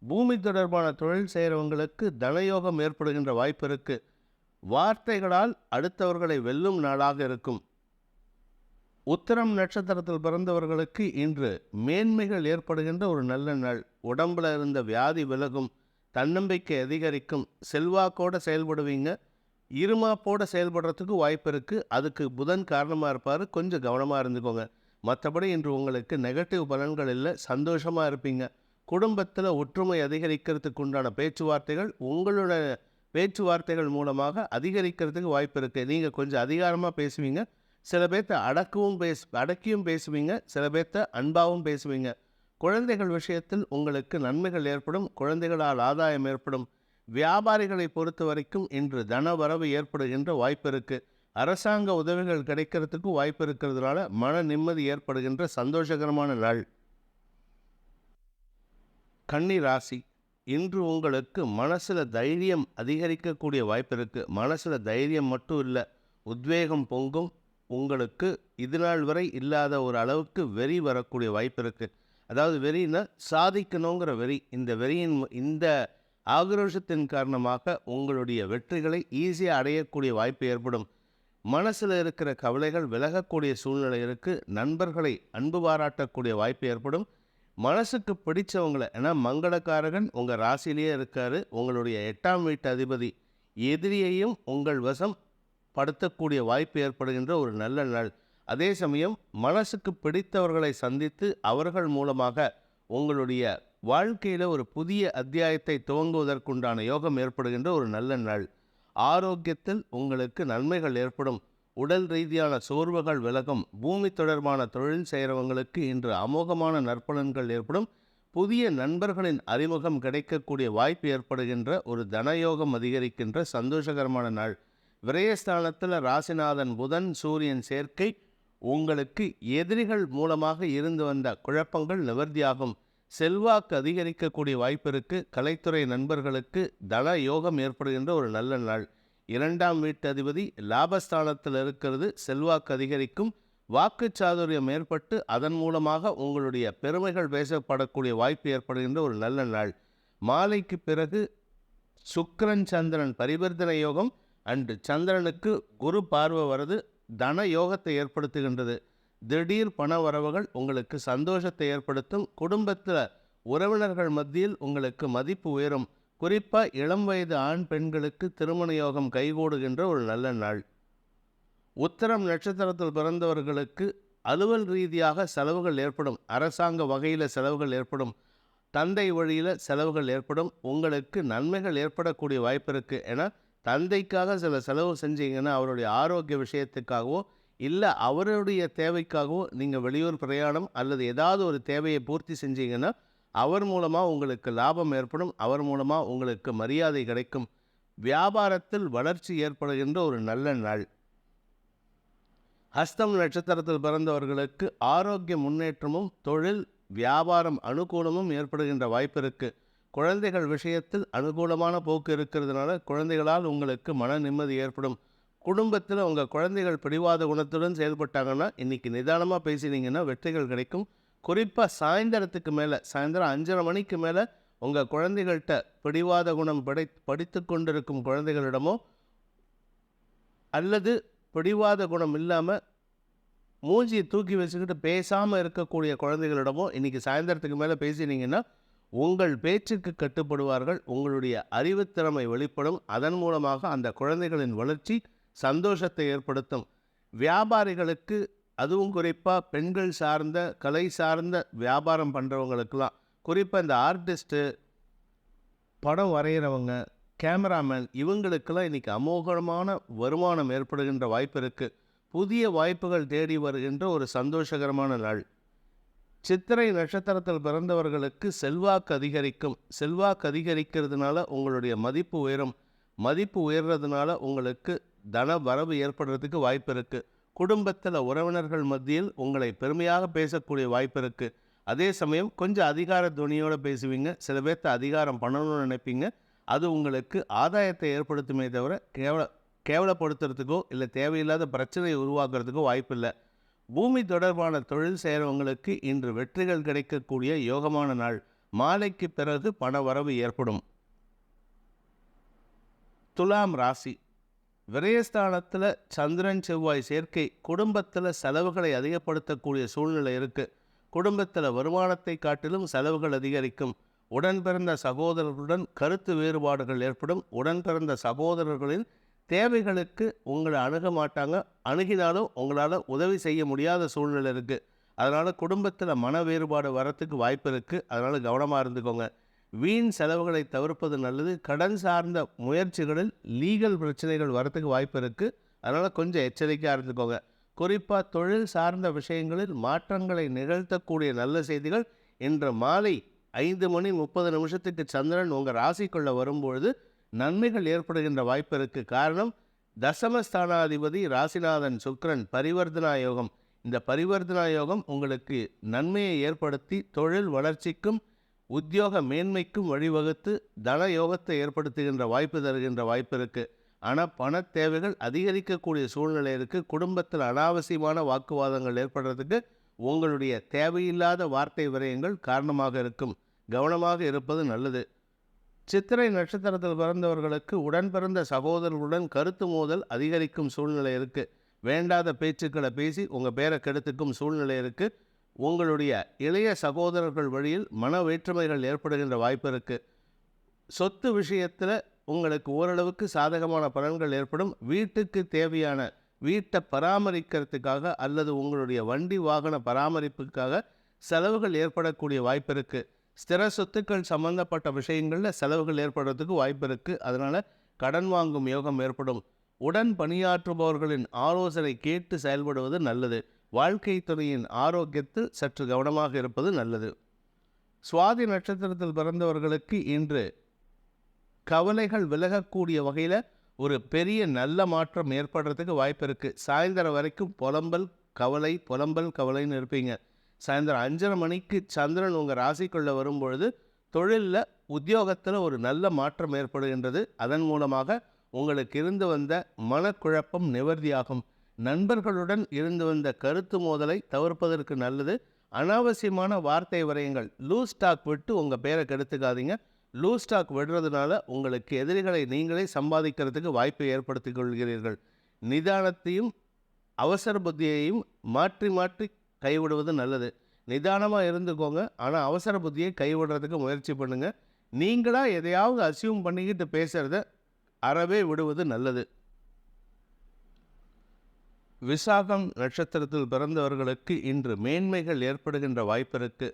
பூமி தொடர்பான தொழில் செய்கிறவங்களுக்கு தனயோகம் ஏற்படுகின்ற வாய்ப்பு இருக்குது. வார்த்தைகளால் அடுத்தவர்களை வெல்லும் நாளாக இருக்கும். உத்திரம் நட்சத்திரத்தில் பிறந்தவர்களுக்கு இன்று மேன்மைகள் ஏற்படுகின்ற ஒரு நல்ல நாள். உடம்பில் இருந்த வியாதி விலகும். தன்னம்பிக்கை அதிகரிக்கும். செல்வாக்கோடு செயல்படுவீங்க. இருமாப்போடு செயல்படுறதுக்கு வாய்ப்பு இருக்குது. அதுக்கு புதன் காரணமாக இருப்பார். கொஞ்சம் கவனமாக இருந்துக்கோங்க. மற்றபடி இன்று உங்களுக்கு நெகட்டிவ் பலன்கள் இல்லை. சந்தோஷமாக இருப்பீங்க. குடும்பத்தில் ஒற்றுமை அதிகரிக்கிறதுக்கு உண்டான பேச்சுவார்த்தைகள் உங்களோட பேச்சுவார்த்தைகள் மூலமாக அதிகரிக்கிறதுக்கு வாய்ப்பு இருக்குது. நீங்கள் கொஞ்சம் அதிகாரமாக பேசுவீங்க. சில பேர்த்த அடக்கியும் பேசுவீங்க. சில பேர்த்த அன்பாகவும் பேசுவீங்க. குழந்தைகள் விஷயத்தில் உங்களுக்கு நன்மைகள் ஏற்படும். குழந்தைகளால் ஆதாயம் ஏற்படும். வியாபாரிகளை பொறுத்த வரைக்கும் இன்று தன வரவு ஏற்படுகின்ற வாய்ப்பு இருக்குது. அரசாங்க உதவிகள் கிடைக்கிறதுக்கு வாய்ப்பு இருக்கிறதுனால மன நிம்மதி ஏற்படுகின்ற சந்தோஷகரமான நாள். கன்னி ராசி. இன்று உங்களுக்கு மனசில் தைரியம் அதிகரிக்கக்கூடிய வாய்ப்பு இருக்குது. மனசில் தைரியம் மட்டும் இல்லை, உத்வேகம் பொங்கும். உங்களுக்கு இது நாள் வரை இல்லாத ஒரு அளவுக்கு வெறி வரக்கூடிய வாய்ப்பு இருக்குது. அதாவது வெறின்னா சாதிக்கணுங்கிற வெறி. இந்த ஆக்ரோஷத்தின் காரணமாக உங்களுடைய வெற்றிகளை ஈஸியாக அடையக்கூடிய வாய்ப்பு ஏற்படும். மனசில் இருக்கிற கவலைகள் விலகக்கூடிய சூழ்நிலை இருக்குது. நண்பர்களை அன்பு பாராட்டக்கூடிய வாய்ப்பு ஏற்படும். மனசுக்கு பிடிச்சவங்களை, ஏன்னா மங்களக்காரகன் உங்கள் ராசியிலேயே இருக்கார். உங்களுடைய 8ஆம் வீட்டு அதிபதி எதிரியையும் உங்கள் வசம் படுத்தக்கூடிய வாய்ப்பு ஏற்படுகின்ற ஒரு நல்ல நாள். அதே சமயம் மனசுக்கு பிடித்தவர்களை சந்தித்து அவர்கள் மூலமாக உங்களுடைய வாழ்க்கையில் ஒரு புதிய அத்தியாயத்தை துவங்குவதற்குண்டான யோகம் ஏற்படுகின்ற ஒரு நல்ல நாள். ஆரோக்கியத்தில் உங்களுக்கு நன்மைகள் ஏற்படும். உடல் ரீதியான சோர்வுகள் விலகும். பூமி தொடர்பான தொழில் செய்கிறவங்களுக்கு இன்று அமோகமான நற்பலன்கள் ஏற்படும். புதிய நண்பர்களின் அறிமுகம் கிடைக்கக்கூடிய வாய்ப்பு ஏற்படுகின்ற ஒரு தனயோகம் அதிகரிக்கின்ற சந்தோஷகரமான நாள். விரயஸ்தானத்தில் ராசிநாதன் புதன் சூரியன் சேர்க்கை உங்களுக்கு எதிரிகள் மூலமாக இருந்து வந்த குழப்பங்கள் நிவர்த்தியாகும். செல்வாக்கு அதிகரிக்கக்கூடிய வாய்ப்பு இருக்கு. கலைத்துறை நண்பர்களுக்கு தன யோகம் ஏற்படுகின்ற ஒரு நல்ல நாள். 2ஆம் வீட்டு அதிபதி லாபஸ்தானத்தில் இருக்கிறது. செல்வாக்கு அதிகரிக்கும். வாக்குச்சாதுரியம் ஏற்பட்டு அதன் மூலமாக உங்களுடைய பெருமைகள் பேசப்படக்கூடிய வாய்ப்பு ஏற்படுகின்ற ஒரு நல்ல நாள். மாலைக்கு பிறகு சுக்கிரன் சந்திரன் பரிவர்த்தனை யோகம் அன்று சந்திரனுக்கு குரு பார்வை வருது. தன யோகத்தை ஏற்படுத்துகின்றது. திடீர் பண வரவுகள் உங்களுக்கு சந்தோஷத்தை ஏற்படுத்தும். குடும்பத்தில் உறவினர்கள் மத்தியில் உங்களுக்கு மதிப்பு உயரும். குறிப்பாக இளம் வயது ஆண் பெண்களுக்கு திருமண யோகம் கைகூடுகின்ற ஒரு நல்ல நாள். உத்திரம் நட்சத்திரத்தில் பிறந்தவர்களுக்கு அலுவல் ரீதியாக செலவுகள் ஏற்படும். அரசாங்க வகையில் செலவுகள் ஏற்படும். தந்தை வழியில் செலவுகள் ஏற்படும். உங்களுக்கு நன்மைகள் ஏற்படக்கூடிய வாய்ப்பு இருக்குது. ஏன்னா தந்தைக்காக சில செலவு செஞ்சீங்கன்னா அவருடைய ஆரோக்கிய விஷயத்துக்காகவோ இல்லை அவருடைய தேவைக்காகவோ நீங்கள் வெளியூர் பிரயாணம் அல்லது ஏதாவது ஒரு தேவையை பூர்த்தி செஞ்சீங்கன்னா அவர் மூலமாக உங்களுக்கு லாபம் ஏற்படும். அவர் மூலமாக உங்களுக்கு மரியாதை கிடைக்கும். வியாபாரத்தில் வளர்ச்சி ஏற்படுகின்ற ஒரு நல்ல நாள். ஹஸ்தம் நட்சத்திரத்தில் பிறந்தவர்களுக்கு ஆரோக்கிய முன்னேற்றமும் தொழில் வியாபாரம் அனுகூலமும் ஏற்படுகின்ற வாய்ப்பு இருக்குது. குழந்தைகள் விஷயத்தில் அனுகூலமான போக்கு இருக்கிறதுனால குழந்தைகளால் உங்களுக்கு மன நிம்மதி ஏற்படும். குடும்பத்தில் உங்கள் குழந்தைகள் பிடிவாத குணத்துடன் செயல்பட்டாங்கன்னா இன்றைக்கி நிதானமாக பேசினீங்கன்னா வெற்றிகள் கிடைக்கும். குறிப்பாக சாயந்தரத்துக்கு மேலே சாயந்தரம் 5:30 மணிக்கு மேலே உங்கள் குழந்தைகள்கிட்ட பிடிவாத குணம் படித்து கொண்டிருக்கும் குழந்தைகளிடமோ அல்லது பிடிவாத குணம் இல்லாமல் மூஞ்சியை தூக்கி வச்சுக்கிட்டு பேசாமல் இருக்கக்கூடிய குழந்தைகளிடமோ இன்றைக்கி சாயந்தரத்துக்கு மேலே பேசினீங்கன்னா உங்கள் பேச்சுக்கு கட்டுப்படுவார்கள். உங்களுடைய அறிவுத்திறமை வெளிப்படும். அதன் மூலமாக அந்த குழந்தைகளின் வளர்ச்சி சந்தோஷத்தை ஏற்படுத்தும். வியாபாரிகளுக்கு அதுவும் குறிப்பாக பெண்கள் சார்ந்த கலை சார்ந்த வியாபாரம் பண்ணுறவங்களுக்கெல்லாம் குறிப்பாக இந்த ஆர்டிஸ்ட்டு படம் வரைகிறவங்க கேமராமேன் இவங்களுக்கெல்லாம் இன்றைக்கி அமோகமான வருமானம் ஏற்படுகின்ற வாய்ப்பு இருக்குது. புதிய வாய்ப்புகள் தேடி வருகின்ற ஒரு சந்தோஷகரமான நாள். சித்திரை நட்சத்திரத்தில் பிறந்தவர்களுக்கு செல்வாக்கு அதிகரிக்கும். செல்வாக்கு அதிகரிக்கிறதுனால உங்களுடைய மதிப்பு உயரும். மதிப்பு உயர்றதுனால உங்களுக்கு தன வரவு ஏற்படுறதுக்கு வாய்ப்பு இருக்குது. குடும்பத்தில் உறவினர்கள் மத்தியில் உங்களை பெருமையாக பேசக்கூடிய வாய்ப்பு இருக்குது. அதே சமயம் கொஞ்சம் அதிகார துணியோடு பேசுவீங்க. சில பேர்த்த அதிகாரம் பண்ணணும்னு நினைப்பீங்க. அது உங்களுக்கு ஆதாயத்தை ஏற்படுத்துமே தவிர கேவலப்படுத்துறதுக்கோ இல்லை தேவையில்லாத பிரச்சனையை உருவாக்குறதுக்கோ வாய்ப்பு இல்லை. பூமி தொடர்பான தொழில் செய்கிறவங்களுக்கு இன்று வெற்றிகள் கிடைக்கக்கூடிய யோகமான நாள். மாலைக்கு பிறகு பண வரவு ஏற்படும். துலாம் ராசி. விரயஸ்தானத்தில் சந்திரன் செவ்வாய் சேர்க்கை குடும்பத்தில் செலவுகளை அதிகப்படுத்தக்கூடிய சூழ்நிலை இருக்குது. குடும்பத்தில் வருமானத்தை காட்டிலும் செலவுகள் அதிகரிக்கும். உடன் பிறந்த சகோதரர்களுடன் கருத்து வேறுபாடுகள் ஏற்படும். உடன் பிறந்த சகோதரர்களின் தேவைகளுக்கு உங்களை அணுக மாட்டாங்க. அணுகினாலும் உங்களால் உதவி செய்ய முடியாத சூழ்நிலை இருக்குது. அதனால் குடும்பத்தில் மன வேறுபாடு வரத்துக்கு வாய்ப்பு இருக்குது. அதனால் கவனமாக இருந்துக்கோங்க. வீண் செலவுகளை தவிர்ப்பது நல்லது. கடன் சார்ந்த முயற்சிகளில் லீகல் பிரச்சனைகள் வரத்துக்கு வாய்ப்பு இருக்குது. அதனால் கொஞ்சம் எச்சரிக்கையாக இருந்துக்கோங்க. குறிப்பாக தொழில் சார்ந்த விஷயங்களில் மாற்றங்களை நிகழ்த்தக்கூடிய நல்ல செய்திகள் இன்று மாலை 5:30 சந்திரன் உங்கள் ராசிக்குள்ளே வரும்பொழுது நன்மைகள் ஏற்படுகின்ற வாய்ப்பு இருக்குது. காரணம் தசமஸ்தானாதிபதி ராசிநாதன் சுக்கிரன் பரிவர்த்தனா யோகம். இந்த பரிவர்த்தனா யோகம் உங்களுக்கு நன்மையை ஏற்படுத்தி தொழில் வளர்ச்சிக்கும் உத்தியோக மேன்மைக்கும் வழிவகுத்து தன யோகத்தை ஏற்படுத்துகின்ற வாய்ப்பு தருகின்ற வாய்ப்பு இருக்குது. ஆனால் பண தேவைகள் அதிகரிக்கக்கூடிய சூழ்நிலை இருக்குது. குடும்பத்தில் அனாவசியமான வாக்குவாதங்கள் ஏற்படுறதுக்கு உங்களுடைய தேவையில்லாத வார்த்தை விரயங்கள் காரணமாக இருக்கும். கவனமாக இருப்பது நல்லது. சித்திரை நட்சத்திரத்தில் பிறந்தவர்களுக்கு உடன் பிறந்த சகோதரர்களுடன் கருத்து மோதல் அதிகரிக்கும் சூழ்நிலை இருக்குது. வேண்டாத பேச்சுக்களை பேசி உங்கள் பேரை கெடுத்துக்கும் சூழ்நிலை இருக்குது. உங்களுடைய இளைய சகோதரர்கள் வழியில் மன வேற்றுமைகள் ஏற்படுகின்ற வாய்ப்பு இருக்குது. சொத்து விஷயத்தில் உங்களுக்கு ஓரளவுக்கு சாதகமான பலன்கள் ஏற்படும். வீட்டுக்கு தேவையான வீட்டை பராமரிக்கிறதுக்காக அல்லது உங்களுடைய வண்டி வாகன பராமரிப்புக்காக செலவுகள் ஏற்படக்கூடிய வாய்ப்பு இருக்குது. ஸ்திர சொத்துக்கள் சம்பந்தப்பட்ட விஷயங்களில் செலவுகள் ஏற்படுறதுக்கு வாய்ப்பு இருக்குது. அதனால் கடன் வாங்கும் யோகம் ஏற்படும். உடன் பணியாற்றுபவர்களின் ஆலோசனை கேட்டு செயல்படுவது நல்லது. வாழ்க்கை துணையின் ஆரோக்கியத்தில் சற்று கவனமாக இருப்பது நல்லது. சுவாதி நட்சத்திரத்தில் பிறந்தவர்களுக்கு இன்று கவலைகள் விலகக்கூடிய வகையில் ஒரு பெரிய நல்ல மாற்றம் ஏற்படுறதுக்கு வாய்ப்பு இருக்குது. சாயந்தரம் வரைக்கும் புலம்பல் கவலைன்னு இருப்பீங்க. சாயந்தரம் 5:30 மணிக்கு சந்திரன் உங்கள் ராசிக்குள்ளே வரும்பொழுது தொழிலில் உத்தியோகத்தில் ஒரு நல்ல மாற்றம் ஏற்படுகின்றது. அதன் மூலமாக உங்களுக்கு இருந்து வந்த மனக்குழப்பம் நிவர்த்தியாகும். நண்பர்களுடன் இருந்து வந்த கருத்து மோதலை தவிர்ப்பதற்கு நல்லது. அனாவசியமான வார்த்தை விரயங்கள், லூஸ் டாக் விட்டு உங்கள் பேரை கெடுத்துக்காதீங்க. லூஸ் டாக் விடுறதுனால உங்களுக்கு எதிரிகளை நீங்களே சம்பாதிக்கிறதுக்கு வாய்ப்பை ஏற்படுத்திக் கொள்கிறீர்கள். நிதானத்தையும் அவசர புத்தியையும் மாற்றி மாற்றி கைவிடுவது நல்லது. நிதானமாக இருந்துக்கோங்க, ஆனால் அவசர புத்தியை கைவிடுறதுக்கு முயற்சி பண்ணுங்கள். நீங்களாக எதையாவது அசியூம் பண்ணிக்கிட்டு பேசுகிறத அறவே விடுவது நல்லது. விசாகம் நட்சத்திரத்தில் பிறந்தவர்களுக்கு இன்று மேன்மைகள் ஏற்படுகின்ற வாய்ப்பிற்கு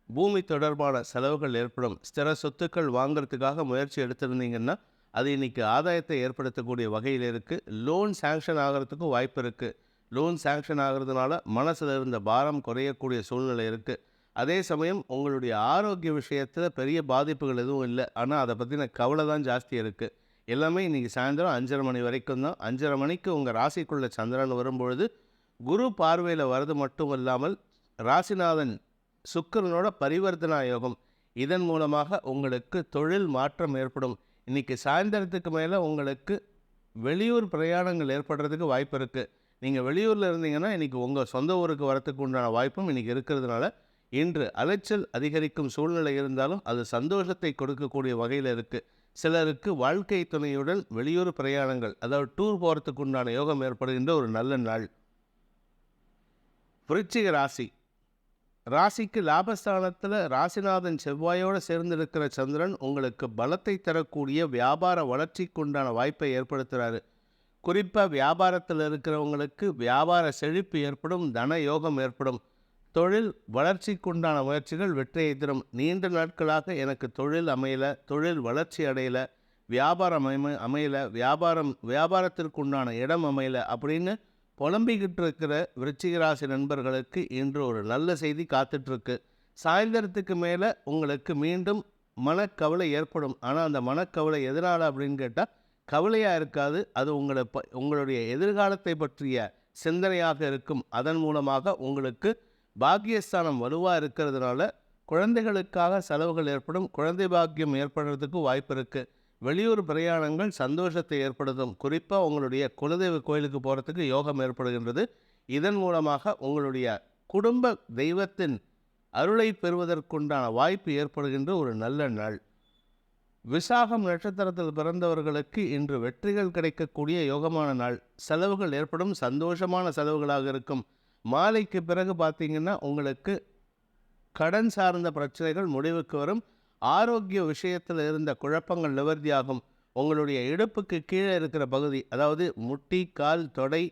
பூமி தொடர்பான செலவுகள் ஏற்படும். ஸ்திர சொத்துக்கள் வாங்கிறதுக்காக முயற்சி எடுத்திருந்தீங்கன்னா அது இன்றைக்கி ஆதாயத்தை ஏற்படுத்தக்கூடிய வகையில் இருக்குது. லோன் சேங்ஷன் ஆகிறதுக்கும் வாய்ப்பு இருக்குது. லோன் சேங்ஷன் ஆகிறதுனால மனசில் இருந்த பாரம் குறையக்கூடிய சூழ்நிலை இருக்குது. அதே சமயம் உங்களுடைய ஆரோக்கிய விஷயத்தில் பெரிய பாதிப்புகள் எதுவும் இல்லை, ஆனால் அதை பற்றின கவலை தான் ஜாஸ்தி இருக்குது. எல்லாமே இன்றைக்கி சாயந்தரம் 5:30 மணி வரைக்கும் தான். 5:30 மணிக்கு உங்கள் ராசிக்குள்ள சந்திரன் வரும்பொழுது குரு பார்வையில் வர்றது மட்டும் இல்லாமல் ராசிநாதன் சுக்கிரனோட பரிவர்த்தனா யோகம், இதன் மூலமாக உங்களுக்கு தொழில் மாற்றம் ஏற்படும். இன்றைக்கி சாயந்தரத்துக்கு மேலே உங்களுக்கு வெளியூர் பிரயாணங்கள் ஏற்படுறதுக்கு வாய்ப்பு இருக்குது. நீங்கள் வெளியூரில் இருந்தீங்கன்னா இன்றைக்கி உங்கள் சொந்த ஊருக்கு வரத்துக்கு உண்டான வாய்ப்பும் இன்றைக்கி இருக்கிறதுனால இன்று அலைச்சல் அதிகரிக்கும் சூழ்நிலை இருந்தாலும் அது சந்தோஷத்தை கொடுக்கக்கூடிய வகையில் இருக்குது. சிலருக்கு வாழ்க்கை துணையுடன் வெளியூர் பிரயாணங்கள், அதாவது டூர் போகிறதுக்கு உண்டான யோகம் ஏற்படுகின்ற ஒரு நல்ல நாள். விருச்சிக ராசிக்கு லாபஸ்தானத்தில் ராசிநாதன் செவ்வாயோடு சேர்ந்திருக்கிற சந்திரன் உங்களுக்கு பலத்தை தரக்கூடிய வியாபார வளர்ச்சிக்கு உண்டான வாய்ப்பை ஏற்படுத்துகிறாரு. குறிப்பாக வியாபாரத்தில் இருக்கிறவங்களுக்கு வியாபார செழிப்பு ஏற்படும், தன யோகம் ஏற்படும். தொழில் வளர்ச்சிக்குண்டான முயற்சிகள் வெற்றியை தரும். நீண்ட நாட்களாக எனக்கு தொழில் அமையலை, தொழில் வளர்ச்சி அடையலை, வியாபாரம் அமையலை, வியாபாரத்திற்குண்டான இடம் அமையலை அப்படின்னு புலம்பிக்கிட்டு இருக்கிற விருச்சிக ராசி நண்பர்களுக்கு இன்று ஒரு நல்ல செய்தி காத்துட்ருக்கு. சாயந்தரத்துக்கு மேலே உங்களுக்கு மீண்டும் மனக்கவலை ஏற்படும். ஆனால் அந்த மனக்கவலை எதனால் அப்படின்னு கேட்டால் கவலையாக இருக்காது, அது உங்களுடைய எதிர்காலத்தை பற்றிய சிந்தனையாக இருக்கும். அதன் மூலமாக உங்களுக்கு பாக்கியஸ்தானம் வலுவாக இருக்கிறதுனால குழந்தைகளுக்காக செலவுகள் ஏற்படும். குழந்தை பாக்கியம் ஏற்படுறதுக்கு வாய்ப்பு இருக்குது. வெளியூர் பிரயாணங்கள் சந்தோஷத்தை ஏற்படுத்தும். குறிப்பாக உங்களுடைய குலதெய்வ கோயிலுக்கு போகிறதுக்கு யோகம் ஏற்படுகின்றது. இதன் மூலமாக உங்களுடைய குடும்ப தெய்வத்தின் அருளை பெறுவதற்குண்டான வாய்ப்பு ஏற்படுகின்ற ஒரு நல்ல நாள். விசாகம் நட்சத்திரத்தில் பிறந்தவர்களுக்கு இன்று வெற்றிகள் கிடைக்கக்கூடிய யோகமான நாள். செலவுகள் ஏற்படும், சந்தோஷமான செலவுகளாக இருக்கும். மாலைக்கு பிறகு பார்த்தீங்கன்னா உங்களுக்கு கடன் சார்ந்த பிரச்சனைகள் முடிவுக்கு வரும். ஆரோக்கிய விஷயத்தில் இருந்த குழப்பங்கள் நிவர்த்தியாகும். உங்களுடைய இடுப்புக்கு கீழே இருக்கிற பகுதி, அதாவது முட்டி, கால், தொடை,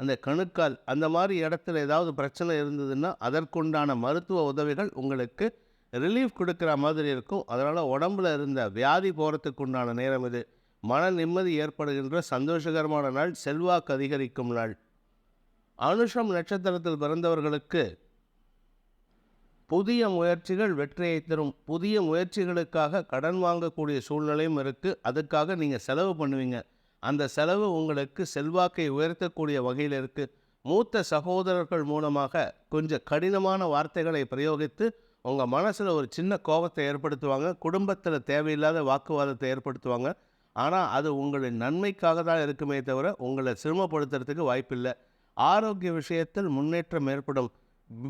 அந்த கணுக்கால், அந்த மாதிரி இடத்துல ஏதாவது பிரச்சனை இருந்ததுன்னா அதற்குண்டான மருத்துவ உதவிகள் உங்களுக்கு ரிலீஃப் கொடுக்குற மாதிரி இருக்கும். அதனால் உடம்புல இருந்த வியாதி போகிறதுக்கு உண்டான நேரம் இது. மன நிம்மதி ஏற்படுகின்ற சந்தோஷகரமான நாள், செல்வாக்கு அதிகரிக்கும் நாள். அனுஷம் நட்சத்திரத்தில் பிறந்தவர்களுக்கு புதிய முயற்சிகள் வெற்றியை தரும். புதிய முயற்சிகளுக்காக கடன் வாங்கக்கூடிய சூழ்நிலையும் இருக்குது. அதுக்காக நீங்கள் செலவு பண்ணுவீங்க. அந்த செலவு உங்களுக்கு செல்வாக்கை உயர்த்தக்கூடிய வகையில் இருக்குது. மூத்த சகோதரர்கள் மூலமாக கொஞ்சம் கடினமான வார்த்தைகளை பிரயோகித்து உங்கள் மனசில் ஒரு சின்ன கோபத்தை ஏற்படுத்துவாங்க. குடும்பத்தில் தேவையில்லாத வாக்குவாதத்தை ஏற்படுத்துவாங்க. ஆனால் அது உங்களின் நன்மைக்காக தான் இருக்குமே தவிர உங்களை சிரமப்படுத்துறதுக்கு வாய்ப்பில்லை. ஆரோக்கிய விஷயத்தில் முன்னேற்றம் ஏற்படும்.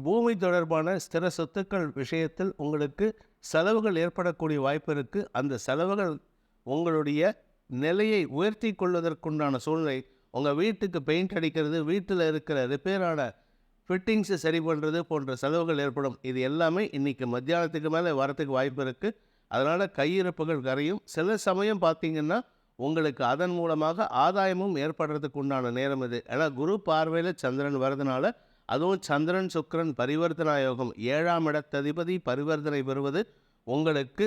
பூமி தொடர்பான ஸ்திர சொத்துக்கள் விஷயத்தில் உங்களுக்கு செலவுகள் ஏற்படக்கூடிய வாய்ப்பு இருக்குது. அந்த செலவுகள் உங்களுடைய நிலையை உயர்த்தி கொள்வதற்குண்டான சூழ்நிலை. உங்கள் வீட்டுக்கு பெயிண்ட் அடிக்கிறது, வீட்டில் இருக்கிற ரிப்பேரான ஃபிட்டிங்ஸை சரி பண்ணுறது போன்ற செலவுகள் ஏற்படும். இது எல்லாமே இன்றைக்கி மத்தியானத்துக்கு மேலே வரத்துக்கு வாய்ப்பு இருக்குது. அதனால் கையிருப்புகள் கரையும். சில சமயம் பார்த்திங்கன்னா உங்களுக்கு அதன் மூலமாக ஆதாயமும் ஏற்படுறதுக்கு உண்டான நேரம் இது. ஏன்னா குரு பார்வையில் சந்திரன் வரதுனால, அதுவும் சந்திரன் சுக்கிரன் பரிவர்த்தனா யோகம், 7ஆம் இடத்ததிபதி பரிவர்த்தனை பெறுவது உங்களுக்கு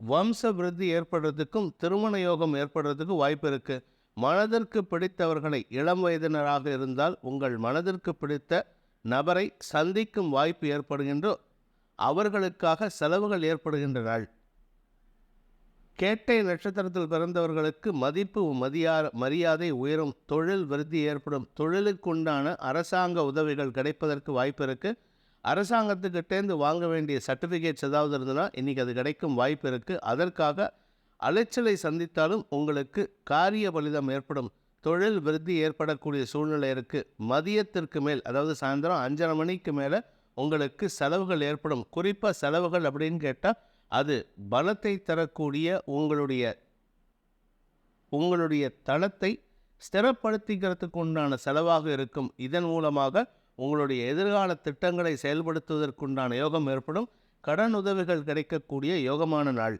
வம்ச விருத்தி ஏற்படுறதுக்கும் திருமண யோகம் ஏற்படுறதுக்கும் வாய்ப்பு இருக்குது. மனதிற்கு பிடித்தவர்களை, இளம் வயதினராக இருந்தால் உங்கள் மனதிற்கு பிடித்த நபரை சந்திக்கும் வாய்ப்பு ஏற்படுகின்ற, அவர்களுக்காக செலவுகள் ஏற்படுகின்ற நாள். கேட்டை நட்சத்திரத்தில் பிறந்தவர்களுக்கு மதிப்பு மரியாதை உயரும், தொழில் விருத்தி ஏற்படும், தொழிலுக்குண்டான அரசாங்க உதவிகள் கிடைப்பதற்கு வாய்ப்பு இருக்குது. அரசாங்கத்துக்கிட்டேருந்து வாங்க வேண்டிய சர்டிஃபிகேட்ஸ் ஏதாவது இருந்ததுன்னா இன்றைக்கி அது கிடைக்கும் வாய்ப்பு இருக்குது. அதற்காக அலைச்சலை சந்தித்தாலும் உங்களுக்கு காரிய பலிதம் ஏற்படும், தொழில் விருத்தி ஏற்படக்கூடிய சூழ்நிலை இருக்குது. மதியத்திற்கு மேல், அதாவது சாயந்தரம் 5:30 மணிக்கு மேலே உங்களுக்கு செலவுகள் ஏற்படும். குறிப்பாக செலவுகள் அப்படின்னு கேட்டால் அது பலத்தை தரக்கூடிய உங்களுடைய தளத்தை ஸ்திரப்படுத்திக்கிறதுக்கு உண்டான செலவாக இருக்கும். இதன் மூலமாக உங்களுடைய எதிர்கால திட்டங்களை செயல்படுத்துவதற்குண்டான யோகம் ஏற்படும். கடன் உதவிகள் கிடைக்கக்கூடிய யோகமான நாள்.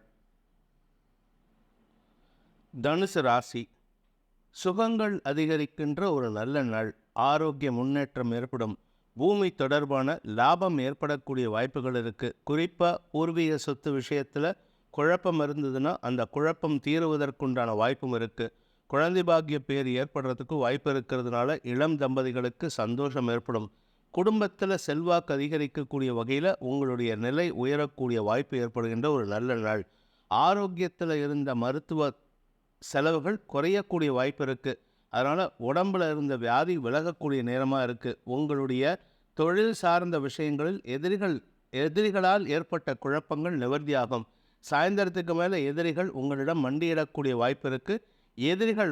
தனுசு ராசி, சுகங்கள் அதிகரிக்கின்ற ஒரு நல்ல நாள். ஆரோக்கிய முன்னேற்றம் ஏற்படும். பூமி தொடர்பான லாபம் ஏற்படக்கூடிய வாய்ப்புகள் இருக்குது. குறிப்பாக பூர்வீக சொத்து விஷயத்தில் குழப்பம் இருந்ததுன்னா அந்த குழப்பம் தீருவதற்குண்டான வாய்ப்பும் இருக்குது. குழந்தை பாக்கிய பேர் ஏற்படுறதுக்கு வாய்ப்பு இருக்கிறதுனால இளம் தம்பதிகளுக்கு சந்தோஷம் ஏற்படும். குடும்பத்தில் செல்வாக்கு அதிகரிக்கக்கூடிய வகையில் உங்களுடைய நிலை உயரக்கூடிய வாய்ப்பு ஏற்படுகின்ற ஒரு நல்ல நாள். ஆரோக்கியத்தில் இருந்த மருத்துவ செலவுகள் குறையக்கூடிய வாய்ப்பு இருக்குது. அதனால் உடம்பில் இருந்த வியாதி விலகக்கூடிய நேரமாக இருக்குது. உங்களுடைய தொழில் சார்ந்த விஷயங்களில் எதிரிகளால் ஏற்பட்ட குழப்பங்கள் நிவர்த்தியாகும். சாயந்தரத்துக்கு மேலே எதிரிகள் உங்களிடம் மண்டியிடக்கூடிய வாய்ப்பு இருக்குது. எதிரிகள்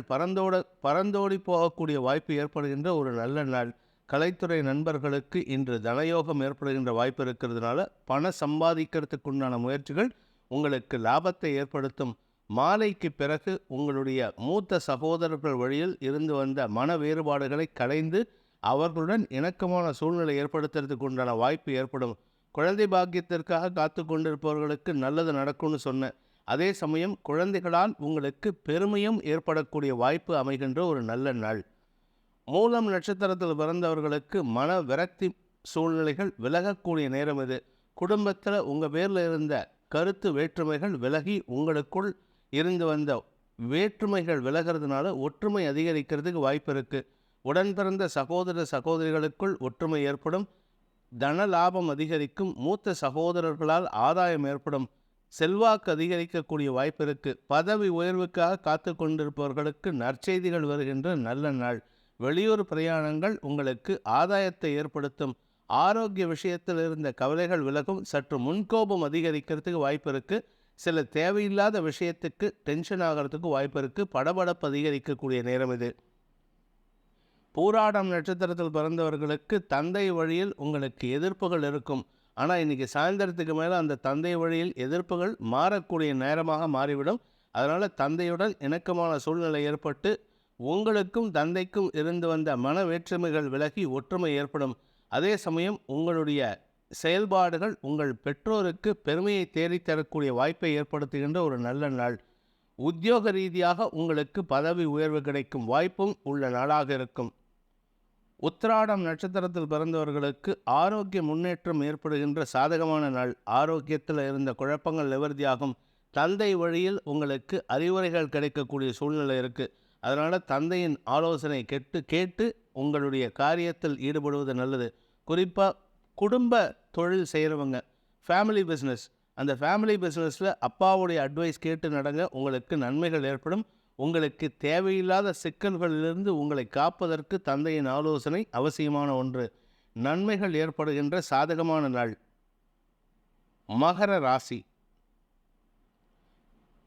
பறந்தோடி போகக்கூடிய வாய்ப்பு ஏற்படுகின்ற ஒரு நல்ல நாள். கலைத்துறை நண்பர்களுக்கு இன்று தனயோகம் ஏற்படுகின்ற வாய்ப்பு இருக்கிறதுனால பண சம்பாதிக்கிறதுக்குண்டான முயற்சிகள் உங்களுக்கு லாபத்தை ஏற்படுத்தும். மாலைக்கு பிறகு உங்களுடைய மூத்த சகோதரர்கள் வழியில் இருந்து வந்த மன வேறுபாடுகளை களைந்து அவர்களுடன் இணக்கமான சூழ்நிலை ஏற்படுத்துறதுக்கு உண்டான வாய்ப்பு ஏற்படும். குழந்தை பாக்கியத்திற்காக காத்து கொண்டிருப்பவர்களுக்கு நல்லது நடக்கும்னு சொன்னேன். அதே சமயம் குழந்தைகளால் உங்களுக்கு பெருமையும் ஏற்படக்கூடிய வாய்ப்பு அமைகின்ற ஒரு நல்ல நாள். மூலம் நட்சத்திரத்தில் பிறந்தவர்களுக்கு மன விரக்தி சூழ்நிலைகள் விலகக்கூடிய நேரம் இது. குடும்பத்தில் உங்கள் பேரில் இருந்த கருத்து வேற்றுமைகள் விலகி உங்களுக்குள் இருந்து வந்த வேற்றுமைகள் விலகிறதுனால ஒற்றுமை அதிகரிக்கிறதுக்கு வாய்ப்பு இருக்குது. உடன் பிறந்த சகோதரிகளுக்குள் ஒற்றுமை ஏற்படும். தன லாபம் அதிகரிக்கும். மூத்த சகோதரர்களால் ஆதாயம் ஏற்படும். செல்வாக்கு அதிகரிக்கக்கூடிய வாய்ப்பு இருக்குது. பதவி உயர்வுக்காக காத்து கொண்டிருப்பவர்களுக்கு நற்செய்திகள் வருகின்ற நல்ல நாள். வெளியூர் பிரயாணங்கள் உங்களுக்கு ஆதாயத்தை ஏற்படுத்தும். ஆரோக்கிய விஷயத்தில் இருந்த கவலைகள் விலகும். சற்று முன்கோபம் அதிகரிக்கிறதுக்கு வாய்ப்பு இருக்குது. சில தேவையில்லாத விஷயத்துக்கு டென்ஷன் ஆகிறதுக்கு வாய்ப்பு இருக்குது. படபடப்பு அதிகரிக்கக்கூடிய நேரம் இது. பூராடம் நட்சத்திரத்தில் பிறந்தவர்களுக்கு தந்தை வழியில் உங்களுக்கு எதிர்ப்புகள் இருக்கும். ஆனால் இன்றைக்கி சாயந்தரத்துக்கு மேலே அந்த தந்தை வழியில் எதிர்ப்புகள் மாறக்கூடிய நேரமாக மாறிவிடும். அதனால் தந்தையுடன் இணக்கமான சூழ்நிலை ஏற்பட்டு உங்களுக்கும் தந்தைக்கும் இருந்து வந்த மன வேற்றுமைகள் விலகி ஒற்றுமை ஏற்படும். அதே சமயம் உங்களுடைய செயல்பாடுகள் உங்கள் பெற்றோருக்கு பெருமையை தேடித்தரக்கூடிய வாய்ப்பை ஏற்படுத்துகின்ற ஒரு நல்ல நாள். உத்தியோக ரீதியாக உங்களுக்கு பதவி உயர்வு கிடைக்கும் வாய்ப்பும் உள்ள நாளாக இருக்கும். உத்திராடம் நட்சத்திரத்தில் பிறந்தவர்களுக்கு ஆரோக்கிய முன்னேற்றம் ஏற்படுகின்ற சாதகமான நாள். ஆரோக்கியத்தில் இருந்த குழப்பங்கள் நிவர்த்தியாகும். தந்தை வழியில் உங்களுக்கு அறிவுரைகள் கிடைக்கக்கூடிய சூழ்நிலை இருக்குது. அதனால் தந்தையின் ஆலோசனை கேட்டு உங்களுடைய காரியத்தில் ஈடுபடுவது நல்லது. குறிப்பாக குடும்ப தொழில் செய்கிறவங்க, ஃபேமிலி பிஸ்னஸ், அந்த ஃபேமிலி பிஸ்னஸில் அப்பாவுடைய அட்வைஸ் கேட்டு நடங்க. உங்களுக்கு நன்மைகள் ஏற்படும். உங்களுக்கு தேவையில்லாத சிக்கல்களிலிருந்து உங்களை காப்பதற்கு தந்தையின் ஆலோசனை அவசியமான ஒன்று. நன்மைகள் ஏற்படுகின்ற சாதகமான நாள். மகர ராசி,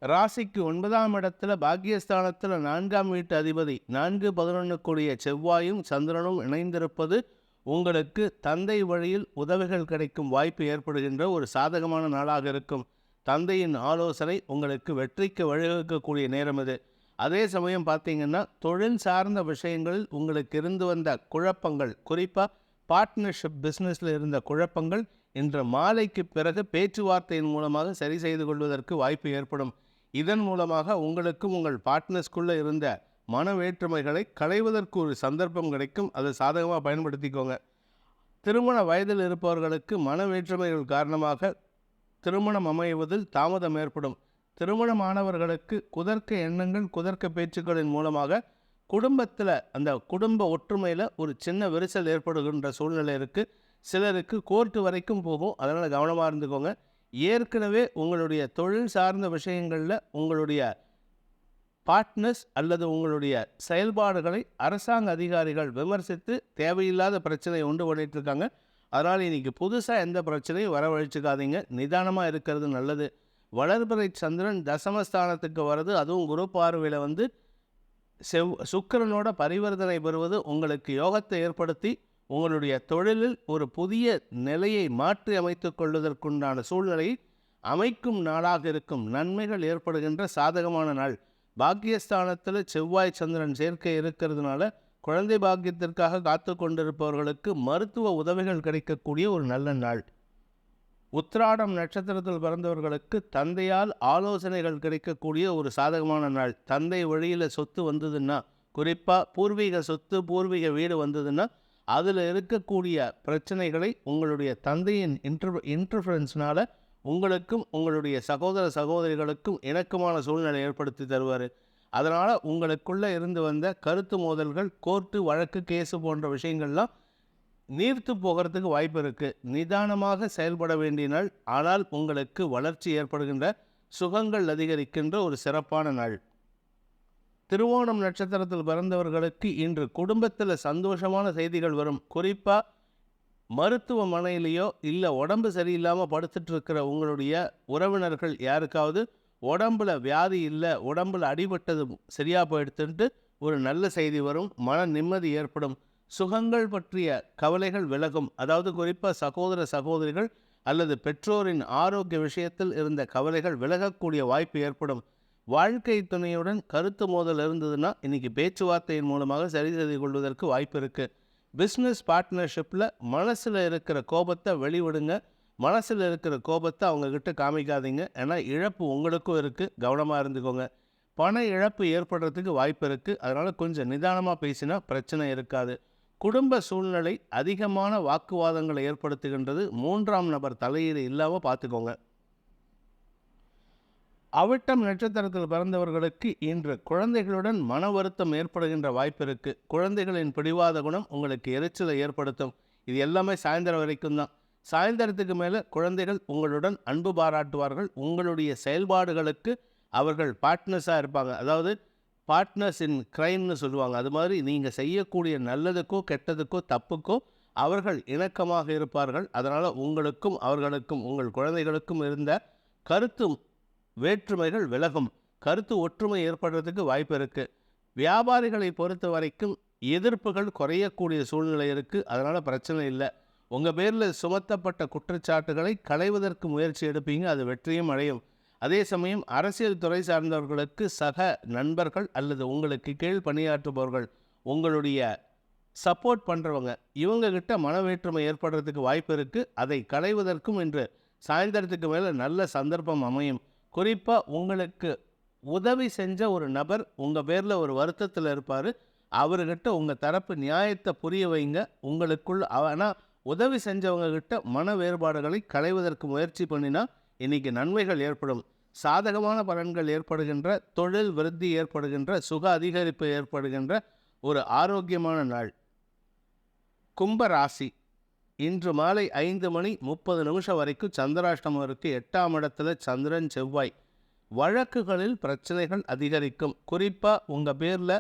ராசிக்கு 9ஆம் இடத்துல பாக்கியஸ்தானத்தில் 4ஆம் வீட்டு அதிபதி 4-11 கூடிய செவ்வாயும் சந்திரனும் இணைந்திருப்பது உங்களுக்கு தந்தை வழியில் உதவிகள் கிடைக்கும் வாய்ப்பு ஏற்படுகின்ற ஒரு சாதகமான நாளாக இருக்கும். தந்தையின் ஆலோசனை உங்களுக்கு வெற்றிக்கு வழிவகுக்கக்கூடிய நேரம் இது. அதே சமயம் பார்த்தீங்கன்னா தொழில் சார்ந்த விஷயங்களில் உங்களுக்கு இருந்து வந்த குழப்பங்கள், குறிப்பாக பார்ட்னர்ஷிப் பிஸ்னஸில் இருந்த குழப்பங்கள் இன்று மாலைக்கு பிறகு பேச்சுவார்த்தையின் மூலமாக சரி செய்து கொள்வதற்கு வாய்ப்பு ஏற்படும். இதன் மூலமாக உங்களுக்கும் உங்கள் பார்ட்னர்ஸ்குள்ளே இருந்த மன வேற்றுமைகளை களைவதற்கு ஒரு சந்தர்ப்பம் கிடைக்கும். அதை சாதகமாக பயன்படுத்திக்கோங்க. திருமண வயதில் இருப்பவர்களுக்கு மன வேற்றுமைகள் காரணமாக திருமணம் அமைவதில் தாமதம் ஏற்படும். திருமணமானவர்களுக்கு குதர்க்க எண்ணங்கள், குதர்க்க பேச்சுக்களின் மூலமாக குடும்பத்தில் அந்த குடும்ப ஒற்றுமையில் ஒரு சின்ன விரிசல் ஏற்படுகின்ற சூழ்நிலை இருக்குது. சிலருக்கு கோர்ட்டு வரைக்கும் போகும். அதனால் கவனமாக இருந்துக்கோங்க. ஏற்கனவே உங்களுடைய தொழில் சார்ந்த விஷயங்களில் உங்களுடைய பார்ட்னர்ஸ் அல்லது உங்களுடைய செயல்பாடுகளை அரசாங்க அதிகாரிகள் விமர்சித்து தேவையில்லாத பிரச்சனையை உண்டு பண்ணிட்டு இருக்காங்க. அதனால் இன்றைக்கி புதுசாக எந்த பிரச்சனையும் வரவழைச்சிக்காதீங்க. நிதானமாக இருக்கிறது நல்லது. வளர்பிறை சந்திரன் தசமஸ்தானத்துக்கு வருது. அதுவும் குரு பார்வையில் வந்து சுக்கிரனோட பரிவர்த்தனை பெறுவது உங்களுக்கு யோகத்தை ஏற்படுத்தி உங்களுடைய தொழிலில் ஒரு புதிய நிலையை மாற்றி அமைத்துக் கொள்வதற்குண்டான சூழ்நிலையை அமைக்கும் நாளாக இருக்கும். நன்மைகள் ஏற்படுகின்ற சாதகமான நாள். பாக்கியஸ்தானத்தில் செவ்வாய் சந்திரன் சேர்க்கை இருக்கிறதுனால குழந்தை பாக்கியத்திற்காக காத்து கொண்டிருப்பவர்களுக்கு மருத்துவ உதவிகள் கிடைக்கக்கூடிய ஒரு நல்ல நாள். உத்திராடம் நட்சத்திரத்தில் பிறந்தவர்களுக்கு தந்தையால் ஆலோசனைகள் கிடைக்கக்கூடிய ஒரு சாதகமான நாள். தந்தை வழியில் சொத்து வந்ததுன்னா, குறிப்பாக பூர்வீக சொத்து பூர்வீக வீடு வந்ததுன்னா அதில் இருக்கக்கூடிய பிரச்சனைகளை உங்களுடைய தந்தையின் இன்டர்ஃபரன்ஸ்னால் உங்களுக்கும் உங்களுடைய சகோதர சகோதரிகளுக்கும் இணக்கமான சூழ்நிலை ஏற்படுத்தி தருவார். அதனால் உங்களுக்குள்ளே இருந்து வந்த கருத்து மோதல்கள், கோர்ட்டு வழக்கு கேஸு போன்ற விஷயங்கள்லாம் நீர்த்து போகிறதுக்கு வாய்ப்பு இருக்குது. நிதானமாக செயல்பட வேண்டிய நாள். ஆனால் உங்களுக்கு வளர்ச்சி ஏற்படுகின்ற சுகங்கள் அதிகரிக்கின்ற ஒரு சிறப்பான நாள். திருவோணம் நட்சத்திரத்தில் பிறந்தவர்களுக்கு இன்று குடும்பத்தில் சந்தோஷமான செய்திகள் வரும். குறிப்பாக மருத்துவமனையிலையோ இல்லை உடம்பு சரியில்லாமல் படுத்துட்டு இருக்கிற உங்களுடைய உறவினர்கள் யாருக்காவது உடம்புல வியாதி இல்லை, உடம்புல அடிபட்டது சரியாக போயிடுத்துன்ட்டு ஒரு நல்ல செய்தி வரும். மன நிம்மதி ஏற்படும். சுகங்கள் பற்றிய கவலைகள் விலகும். அதாவது குறிப்பாக சகோதர சகோதரிகள் அல்லது பெற்றோரின் ஆரோக்கிய விஷயத்தில் இருந்த கவலைகள் விலகக்கூடிய வாய்ப்பு ஏற்படும். வாழ்க்கை துணையுடன் கருத்து மோதல் இருந்ததுன்னா இன்றைக்கி பேச்சுவார்த்தையின் மூலமாக சரி செய்து கொள்வதற்கு வாய்ப்பு இருக்குது. பிஸ்னஸ் பார்ட்னர்ஷிப்பில் மனசில் இருக்கிற கோபத்தை வெளிவிடுங்க. மனசில் இருக்கிற கோபத்தை அவங்கக்கிட்ட காமிக்காதீங்க. ஏன்னா இழப்பு உங்களுக்கும் இருக்குது. கவனமாக இருந்துக்கோங்க. பண இழப்பு ஏற்படுறதுக்கு வாய்ப்பு இருக்குது. அதனால் கொஞ்சம் நிதானமாக பேசினா பிரச்சனை இருக்காது. குடும்ப சூழ்நிலை அதிகமான வாக்குவாதங்களை ஏற்படுத்துகின்றது. மூன்றாம் நபர் தலையீடு இல்லாமல் பார்த்துக்கோங்க. அவிட்டம் நட்சத்திரத்தில் பிறந்தவர்களுக்கு இன்று குழந்தைகளுடன் மன வருத்தம் ஏற்படுகின்ற வாய்ப்பு இருக்குது. குழந்தைகளின் பிடிவாத குணம் உங்களுக்கு எரிச்சலை ஏற்படுத்தும். இது எல்லாமே சாயந்தரம் வரைக்கும் தான். சாயந்தரத்துக்கு மேலே குழந்தைகள் உங்களுடன் அன்பு பாராட்டுவார்கள். உங்களுடைய செயல்பாடுகளுக்கு அவர்கள் பார்ட்னர்ஸாக இருப்பாங்க. அதாவது பார்ட்னர்ஸ் இன் கிரைம்னு சொல்லுவாங்க. அது மாதிரி நீங்கள் செய்யக்கூடிய நல்லதுக்கோ கெட்டதுக்கோ தப்புக்கோ அவர்கள் இணக்கமாக இருப்பார்கள். அதனால் உங்களுக்கும் அவர்களுக்கும் உங்கள் குழந்தைகளுக்கும் இருந்த கருத்து வேற்றுமைகள் விலகும். கருத்து ஒற்றுமை ஏற்படுறதுக்கு வாய்ப்பு இருக்குது. வியாபாரிகளை பொறுத்த வரைக்கும் எதிர்ப்புகள் குறையக்கூடிய சூழ்நிலை இருக்குது. அதனால் பிரச்சனை இல்லை. உங்கள் பேரில் சுமத்தப்பட்ட குற்றச்சாட்டுகளை களைவதற்கு முயற்சி எடுப்பீங்க. அது வெற்றியும் அடையும். அதே சமயம் அரசியல் துறை சார்ந்தவர்களுக்கு சக நண்பர்கள் அல்லது உங்களுக்கு கீழ் பணியாற்றுபவர்கள், உங்களுடைய சப்போர்ட் பண்ணுறவங்க, இவங்கக்கிட்ட மனவேற்றுமை ஏற்படுறதுக்கு வாய்ப்பு இருக்குது. அதை களைவதற்கும் இன்று சாயந்தரத்துக்கு மேலே நல்ல சந்தர்ப்பம் அமையும். குறிப்பாக உங்களுக்கு உதவி செஞ்ச ஒரு நபர் உங்கள் பேரில் ஒரு வருத்தத்தில் இருப்பார். அவர்கிட்ட உங்கள் தரப்பு நியாயத்தை புரிய வைங்க. உங்களுக்குள் ஆனால் உதவி செஞ்சவங்கக்கிட்ட மன வேறுபாடுகளை களைவதற்கு முயற்சி பண்ணினா இன்றைக்கி நன்மைகள் ஏற்படும். சாதகமான பலன்கள் ஏற்படுகின்ற, தொழில் விருத்தி ஏற்படுகின்ற, சுக அதிகரிப்பு ஏற்படுகின்ற ஒரு ஆரோக்கியமான நாள். கும்ப ராசி. இன்று மாலை 5:30 வரைக்கும் சந்திராஷ்டமம் இருக்குது. 8ஆம் இடத்துல சந்திரன் செவ்வாய். வழக்குகளில் பிரச்சனைகள் அதிகரிக்கும். குறிப்பாக உங்கள் பேரில்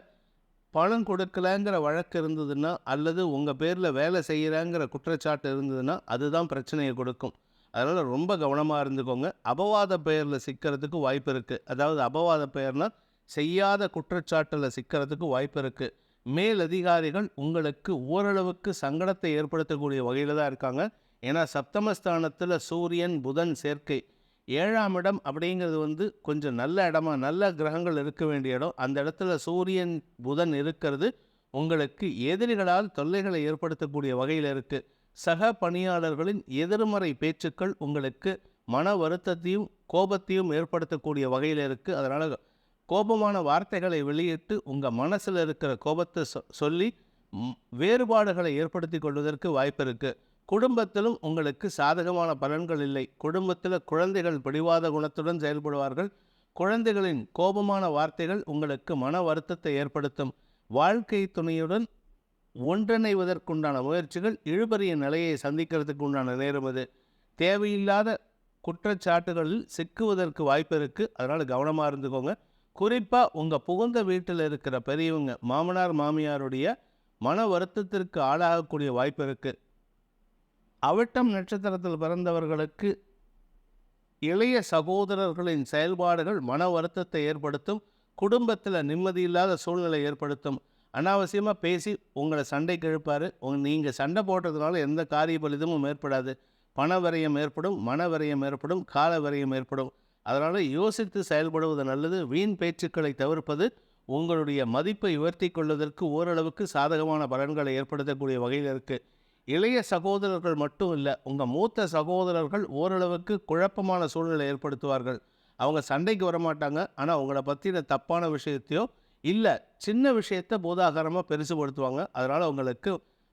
பணம் கொடுக்கலங்கிற வழக்கு இருந்ததுன்னா அல்லது உங்கள் பேரில் வேலை செய்கிறாங்கிற குற்றச்சாட்டு இருந்ததுன்னா அதுதான் பிரச்சனையை கொடுக்கும். அதனால் ரொம்ப கவனமாக இருந்துக்கோங்க. அபவாத பெயரில் சிக்கிறதுக்கு வாய்ப்பு இருக்குது. அதாவது அபவாத பெயர்னால் செய்யாத குற்றச்சாட்டில் சிக்கிறதுக்கு வாய்ப்பு இருக்குது. மேலதிகாரிகள் உங்களுக்கு ஓரளவுக்கு சங்கடத்தை ஏற்படுத்தக்கூடிய வகையில் தான் இருக்காங்க. ஏன்னா சப்தமஸ்தானத்தில் சூரியன் புதன் சேர்க்கை. 7ஆம் இடம் அப்படிங்கிறது கொஞ்சம் நல்ல இடமா, நல்ல கிரகங்கள் இருக்க வேண்டிய இடம். அந்த இடத்துல சூரியன் புதன் இருக்கிறது உங்களுக்கு எதிரிகளால் தொல்லைகளை ஏற்படுத்தக்கூடிய வகையில் இருக்குது. சக பணியாளர்களின் எதிர்மறை பேச்சுக்கள் உங்களுக்கு மன வருத்தத்தையும் கோபத்தையும் ஏற்படுத்தக்கூடிய வகையில் இருக்குது. அதனால் கோபமான வார்த்தைகளை வெளியிட்டு உங்கள் மனசில் இருக்கிற கோபத்தை சொல்லி வேறுபாடுகளை ஏற்படுத்தி கொள்வதற்கு வாய்ப்பு இருக்குது. குடும்பத்திலும் உங்களுக்கு சாதகமான பலன்கள் இல்லை. குடும்பத்தில் குழந்தைகள் பிடிவாத குணத்துடன் செயல்படுவார்கள். குழந்தைகளின் கோபமான வார்த்தைகள் உங்களுக்கு மன வருத்தத்தை ஏற்படுத்தும். வாழ்க்கை துணையுடன் ஒன்றிணைவதற்குண்டான முயற்சிகள் இழுபறிய நிலையை சந்திக்கிறதுக்கு உண்டான நேரம் அது. தேவையில்லாத குற்றச்சாட்டுகளில் சிக்குவதற்கு வாய்ப்பு இருக்குது. அதனால் கவனமாக இருந்துக்கோங்க. குறிப்பாக உங்கள் புகுந்த வீட்டில் இருக்கிற பெரியவங்க மாமனார் மாமியாருடைய மன வருத்தத்திற்கு ஆளாகக்கூடிய வாய்ப்பு இருக்குது. அவிட்டம் நட்சத்திரத்தில் பிறந்தவர்களுக்கு இளைய சகோதரர்களின் செயல்பாடுகள் மன வருத்தத்தை ஏற்படுத்தும். குடும்பத்தில் நிம்மதியில்லாத சூழ்நிலை ஏற்படுத்தும். அனாவசியமாக பேசி உங்களை சண்டைக்கு இழுப்பார். நீங்கள் சண்டை போடுறதுனால எந்த காரிய பலிதமும் ஏற்படாது. பண விரயம் ஏற்படும், மன விரயம் ஏற்படும், கால விரயம் ஏற்படும். அதனால் யோசித்து செயல்படுவது நல்லது. வீண் பேச்சுக்களை தவிர்ப்பது உங்களுடைய மதிப்பை உயர்த்தி கொள்வதற்கு ஓரளவுக்கு சாதகமான பலன்களை ஏற்படுத்தக்கூடிய வகையில் இருக்குது. இளைய சகோதரர்கள் மட்டும் இல்லை, உங்கள் மூத்த சகோதரர்கள் ஓரளவுக்கு குழப்பமான சூழ்நிலை ஏற்படுத்துவார்கள். அவங்க சண்டைக்கு வரமாட்டாங்க, ஆனால் உங்களை பற்றின தப்பான விஷயத்தையோ இல்லை சின்ன விஷயத்தை போதாகாரமாக பெருசுபடுத்துவாங்க. அதனால் உங்களுக்கு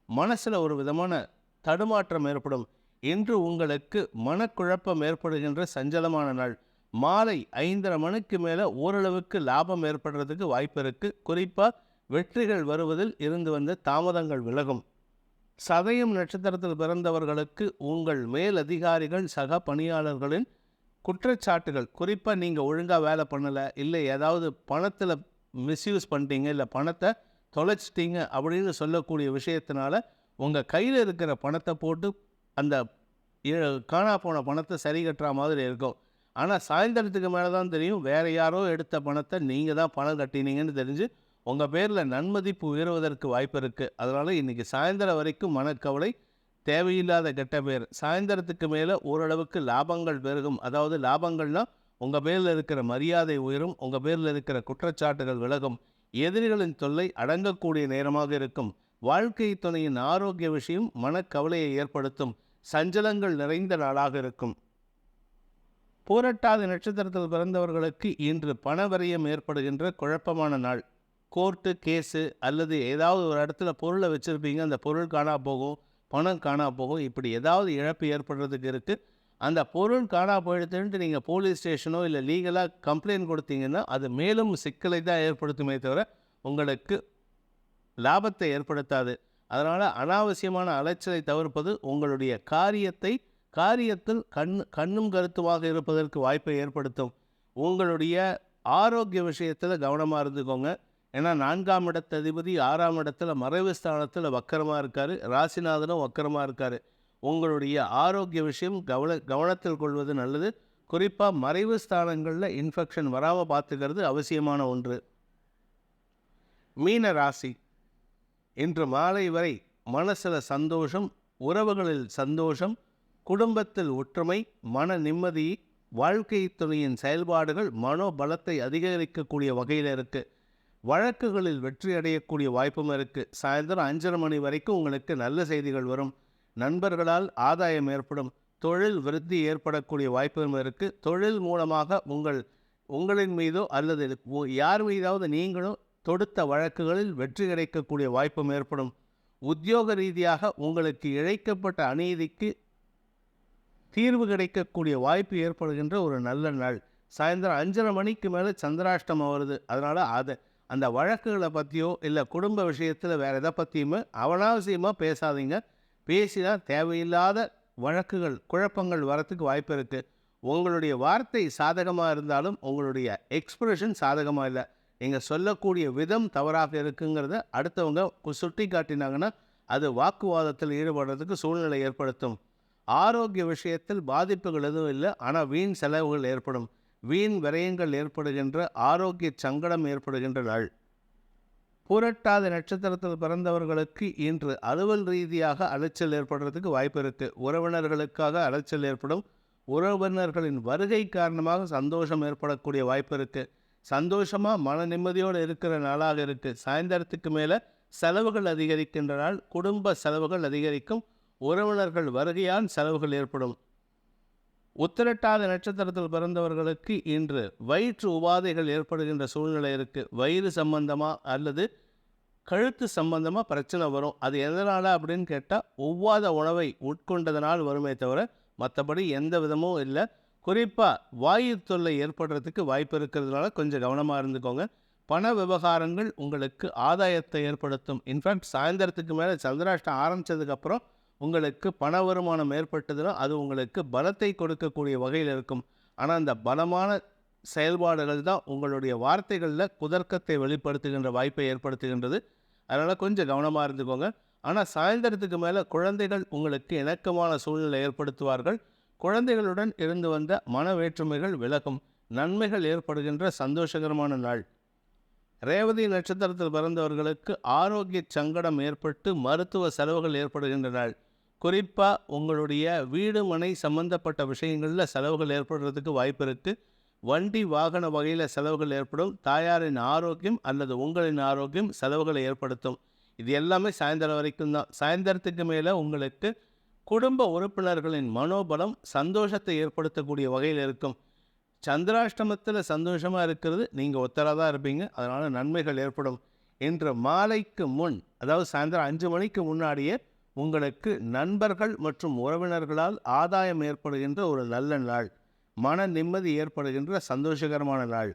மனசில் ஒரு விதமான தடுமாற்றம் ஏற்படும். இன்று உங்களுக்கு மனக்குழப்பம் ஏற்படுகின்ற சஞ்சலமான நாள். மாலை 5:30 மணிக்கு மேலே ஓரளவுக்கு லாபம் ஏற்படுறதுக்கு வாய்ப்பு இருக்குது. குறிப்பாக வெற்றிகள் வருவதில் இருந்து வந்த தாமதங்கள் விலகும். சதயம் நட்சத்திரத்தில் பிறந்தவர்களுக்கு உங்கள் மேலதிகாரிகள் சக பணியாளர்களின் குற்றச்சாட்டுகள், குறிப்பாக நீங்கள் ஒழுங்காக வேலை பண்ணலை, இல்லை ஏதாவது பணத்தில் மிஸ்யூஸ் பண்ணிட்டீங்க, இல்லை பணத்தை தொலைச்சிட்டீங்க அப்படின்னு சொல்லக்கூடிய விஷயத்தினால உங்கள் கையில் இருக்கிற பணத்தை போட்டு அந்த காணா போன பணத்தை சரி கட்டுற மாதிரி இருக்கும். ஆனால் சாயந்தரத்துக்கு மேலே தான் தெரியும் வேறு யாரோ எடுத்த பணத்தை நீங்கள் தான் பணம் கட்டினீங்கன்னு தெரிஞ்சு உங்கள் பேரில் நன்மதிப்பு உயர்வதற்கு வாய்ப்பு இருக்குது. அதனால் இன்றைக்கி சாயந்தரம் வரைக்கும் மனக்கவலை, தேவையில்லாத கெட்ட பேர். சாயந்தரத்துக்கு மேலே ஓரளவுக்கு லாபங்கள் பெருகும். அதாவது லாபங்கள்னால் உங்கள் பேரில் இருக்கிற மரியாதை உயரும், உங்கள் பேரில் இருக்கிற குற்றச்சாட்டுகள் விலகும், எதிரிகளின் தொல்லை அடங்கக்கூடிய நேரமாக இருக்கும். வாழ்க்கை துணையின் ஆரோக்கிய விஷயம் மனக்கவலையை ஏற்படுத்தும். சஞ்சலங்கள் நிறைந்த நாளாக இருக்கும். பூரட்டாதி நட்சத்திரத்தில் பிறந்தவர்களுக்கு இன்று பண விரயம் ஏற்படுகின்ற குழப்பமான நாள். கோர்ட்டு கேஸு அல்லது ஏதாவது ஒரு இடத்துல பொருளை வச்சுருப்பீங்க, அந்த பொருள் காணா போகும், பணம் காணா போகும், இப்படி ஏதாவது இழப்பு ஏற்படுறதுக்கு இருக்குது. அந்த பொருள் காணா போயிடுதுன்ட்டு நீங்கள் போலீஸ் ஸ்டேஷனோ இல்லை லீகலாக கம்ப்ளைண்ட் கொடுத்தீங்கன்னா அது மேலும் சிக்கலை தான் ஏற்படுத்துமே தவிர உங்களுக்கு லாபத்தை ஏற்படுத்தாது. அதனால் அனாவசியமான அலைச்சலை தவிர்ப்பது உங்களுடைய காரியத்தில் கண்ணும் கருத்துமாக இருப்பதற்கு வாய்ப்பை ஏற்படுத்தும். உங்களுடைய ஆரோக்கிய விஷயத்தில் கவனமாக இருந்துக்கோங்க. ஏன்னா 4ஆம் இடத்து அதிபதி 6ஆம் இடத்துல மறைவு ஸ்தானத்தில் வக்கரமாக இருக்கார். ராசிநாதனும் வக்கரமாக இருக்கார். உங்களுடைய ஆரோக்கிய விஷயம் கவனத்தில் கொள்வது நல்லது. குறிப்பாக மறைவு ஸ்தானங்களில் இன்ஃபெக்ஷன் வராமல் பார்த்துக்கிறது அவசியமான ஒன்று. மீன ராசி, இன்று மாலை வரை மனசில் சந்தோஷம், உறவுகளில் சந்தோஷம், குடும்பத்தில் ஒற்றுமை, மன நிம்மதி, வாழ்க்கை துணையின் செயல்பாடுகள் மனோபலத்தை அதிகரிக்கக்கூடிய வகையில் இருக்குது. வழக்குகளில் வெற்றி அடையக்கூடிய வாய்ப்பும் இருக்குது. சாயந்தரம் 5:30 மணி வரைக்கும் உங்களுக்கு நல்ல செய்திகள் வரும். நண்பர்களால் ஆதாயம் ஏற்படும். தொழில் விருத்தி ஏற்படக்கூடிய வாய்ப்பும் இருக்குது. தொழில் மூலமாக உங்களின் மீதோ அல்லது யார் மீதாவது நீங்களும் தொடுத்த வழக்குகளில் வெற்றி கிடைக்கக்கூடிய வாய்ப்பும் ஏற்படும். உத்தியோக ரீதியாக உங்களுக்கு இழைக்கப்பட்ட அநீதிக்கு தீர்வு கிடைக்கக்கூடிய வாய்ப்பு ஏற்படுகின்ற ஒரு நல்ல நாள். சாயந்தரம் 5:30 மணிக்கு மேலே சந்திராஷ்டமம் வருது. அதனால் அந்த வழக்குகளை பற்றியோ இல்லை குடும்ப விஷயத்தில் வேறு எதை பற்றியுமே அவனாவசியமாக பேசாதீங்க. பேசினா தேவையில்லாத வழக்குகள் குழப்பங்கள் வரத்துக்கு வாய்ப்பு இருக்குது. உங்களுடைய வார்த்தை சாதகமாக இருந்தாலும் உங்களுடைய எக்ஸ்பிரஷன் சாதகமாக இல்லை. நீங்கள் சொல்லக்கூடிய விதம் தவறாக இருக்குங்கிறத அடுத்தவங்க சுட்டி காட்டினாங்கன்னா அது வாக்குவாதத்தில் ஈடுபடுறதுக்கு சூழ்நிலை ஏற்படுத்தும். ஆரோக்கிய விஷயத்தில் பாதிப்புகள் எதுவும் இல்லை, ஆனால் வீண் செலவுகள் ஏற்படும். வீண் விரயங்கள் ஏற்படுகின்ற ஆரோக்கிய சங்கடம் ஏற்படுகின்ற நாள். பூரட்டாதி நட்சத்திரத்தில் பிறந்தவர்களுக்கு இன்று அலுவல் ரீதியாக அலைச்சல் ஏற்படுறதுக்கு வாய்ப்பு இருக்குது. உறவினர்களுக்காக அலைச்சல் ஏற்படும். உறவினர்களின் வருகை காரணமாக சந்தோஷம் ஏற்படக்கூடிய வாய்ப்பு இருக்குது. சந்தோஷமாக மன நிம்மதியோடு இருக்கிற நாளாக இருக்குது. சாயந்தரத்துக்கு மேலே செலவுகள் அதிகரிக்கின்ற நாள். குடும்ப செலவுகள் அதிகரிக்கும். உறவினர்கள் வருகையால் செலவுகள் ஏற்படும். உத்திரட்டாதி நட்சத்திரத்தில் பிறந்தவர்களுக்கு இன்று வயிற்று உபாதைகள் ஏற்படுகின்ற சூழ்நிலை இருக்குது. வயிறு சம்பந்தமாக அல்லது கழுத்து சம்பந்தமாக பிரச்சனை வரும். அது எதனால் அப்படின்னு கேட்டால் ஒவ்வாத உணவை உட்கொண்டதனால் வருமே தவிர மற்றபடி எந்த விதமும் இல்லை. குறிப்பாக வாயு தொல்லை ஏற்படுறதுக்கு வாய்ப்பு இருக்கிறதுனால கொஞ்சம் கவனமாக இருந்துக்கோங்க. பண விவகாரங்கள் உங்களுக்கு ஆதாயத்தை ஏற்படுத்தும். இன்ஃபேக்ட் சாயந்தரத்துக்கு மேலே சந்திராஷ்டம் ஆரம்பித்ததுக்கப்புறம் உங்களுக்கு பண வருமானம் ஏற்பட்டதுன்னா அது உங்களுக்கு பலத்தை கொடுக்கக்கூடிய வகையில் இருக்கும். ஆனால் அந்த பலமான செயல்பாடுகள் தான் உங்களுடைய வார்த்தைகளில் குதர்க்கத்தை வெளிப்படுத்துகின்ற வாய்ப்பை ஏற்படுத்துகின்றது. அதனால் கொஞ்சம் கவனமாக இருந்துக்கோங்க. ஆனால் சாயந்தரத்துக்கு மேலே குழந்தைகள் உங்களுக்கு இணக்கமான சூழ்நிலை ஏற்படுத்துவார்கள். குழந்தைகளுடன் இருந்து வந்த மன வேற்றுமைகள் விலகும். நன்மைகள் ஏற்படுகின்ற சந்தோஷகரமான நாள். ரேவதி நட்சத்திரத்தில் பிறந்தவர்களுக்கு ஆரோக்கிய சங்கடம் ஏற்பட்டு மருத்துவ செலவுகள் ஏற்படுகின்ற நாள். குறிப்பாக உங்களுடைய வீடு மனை சம்பந்தப்பட்ட விஷயங்களில் செலவுகள் ஏற்படுறதுக்கு வாய்ப்பு இருக்குது. வண்டி வாகன வகையில் செலவுகள் ஏற்படும். தாயாரின் ஆரோக்கியம் அல்லது உங்களின் ஆரோக்கியம் செலவுகளை ஏற்படுத்தும். இது எல்லாமே சாயந்தரம் வரைக்கும் தான். சாயந்தரத்துக்கு மேலே உங்களுக்கு குடும்ப உறுப்பினர்களின் மனோபலம் சந்தோஷத்தை ஏற்படுத்தக்கூடிய வகையில் இருக்கும். சந்திராஷ்டமத்தில் சந்தோஷமாக இருக்கிறது நீங்கள் ஒத்தராக தான் இருப்பீங்க. அதனால் நன்மைகள் ஏற்படும். இன்று மாலைக்கு முன், அதாவது சாயந்தரம் 5 மணிக்கு முன்னாடியே உங்களுக்கு நண்பர்கள் மற்றும் உறவினர்களால் ஆதாயம் ஏற்படுகின்ற ஒரு நல்ல நாள். மன நிம்மதி ஏற்படுகின்ற சந்தோஷகரமான நாள்.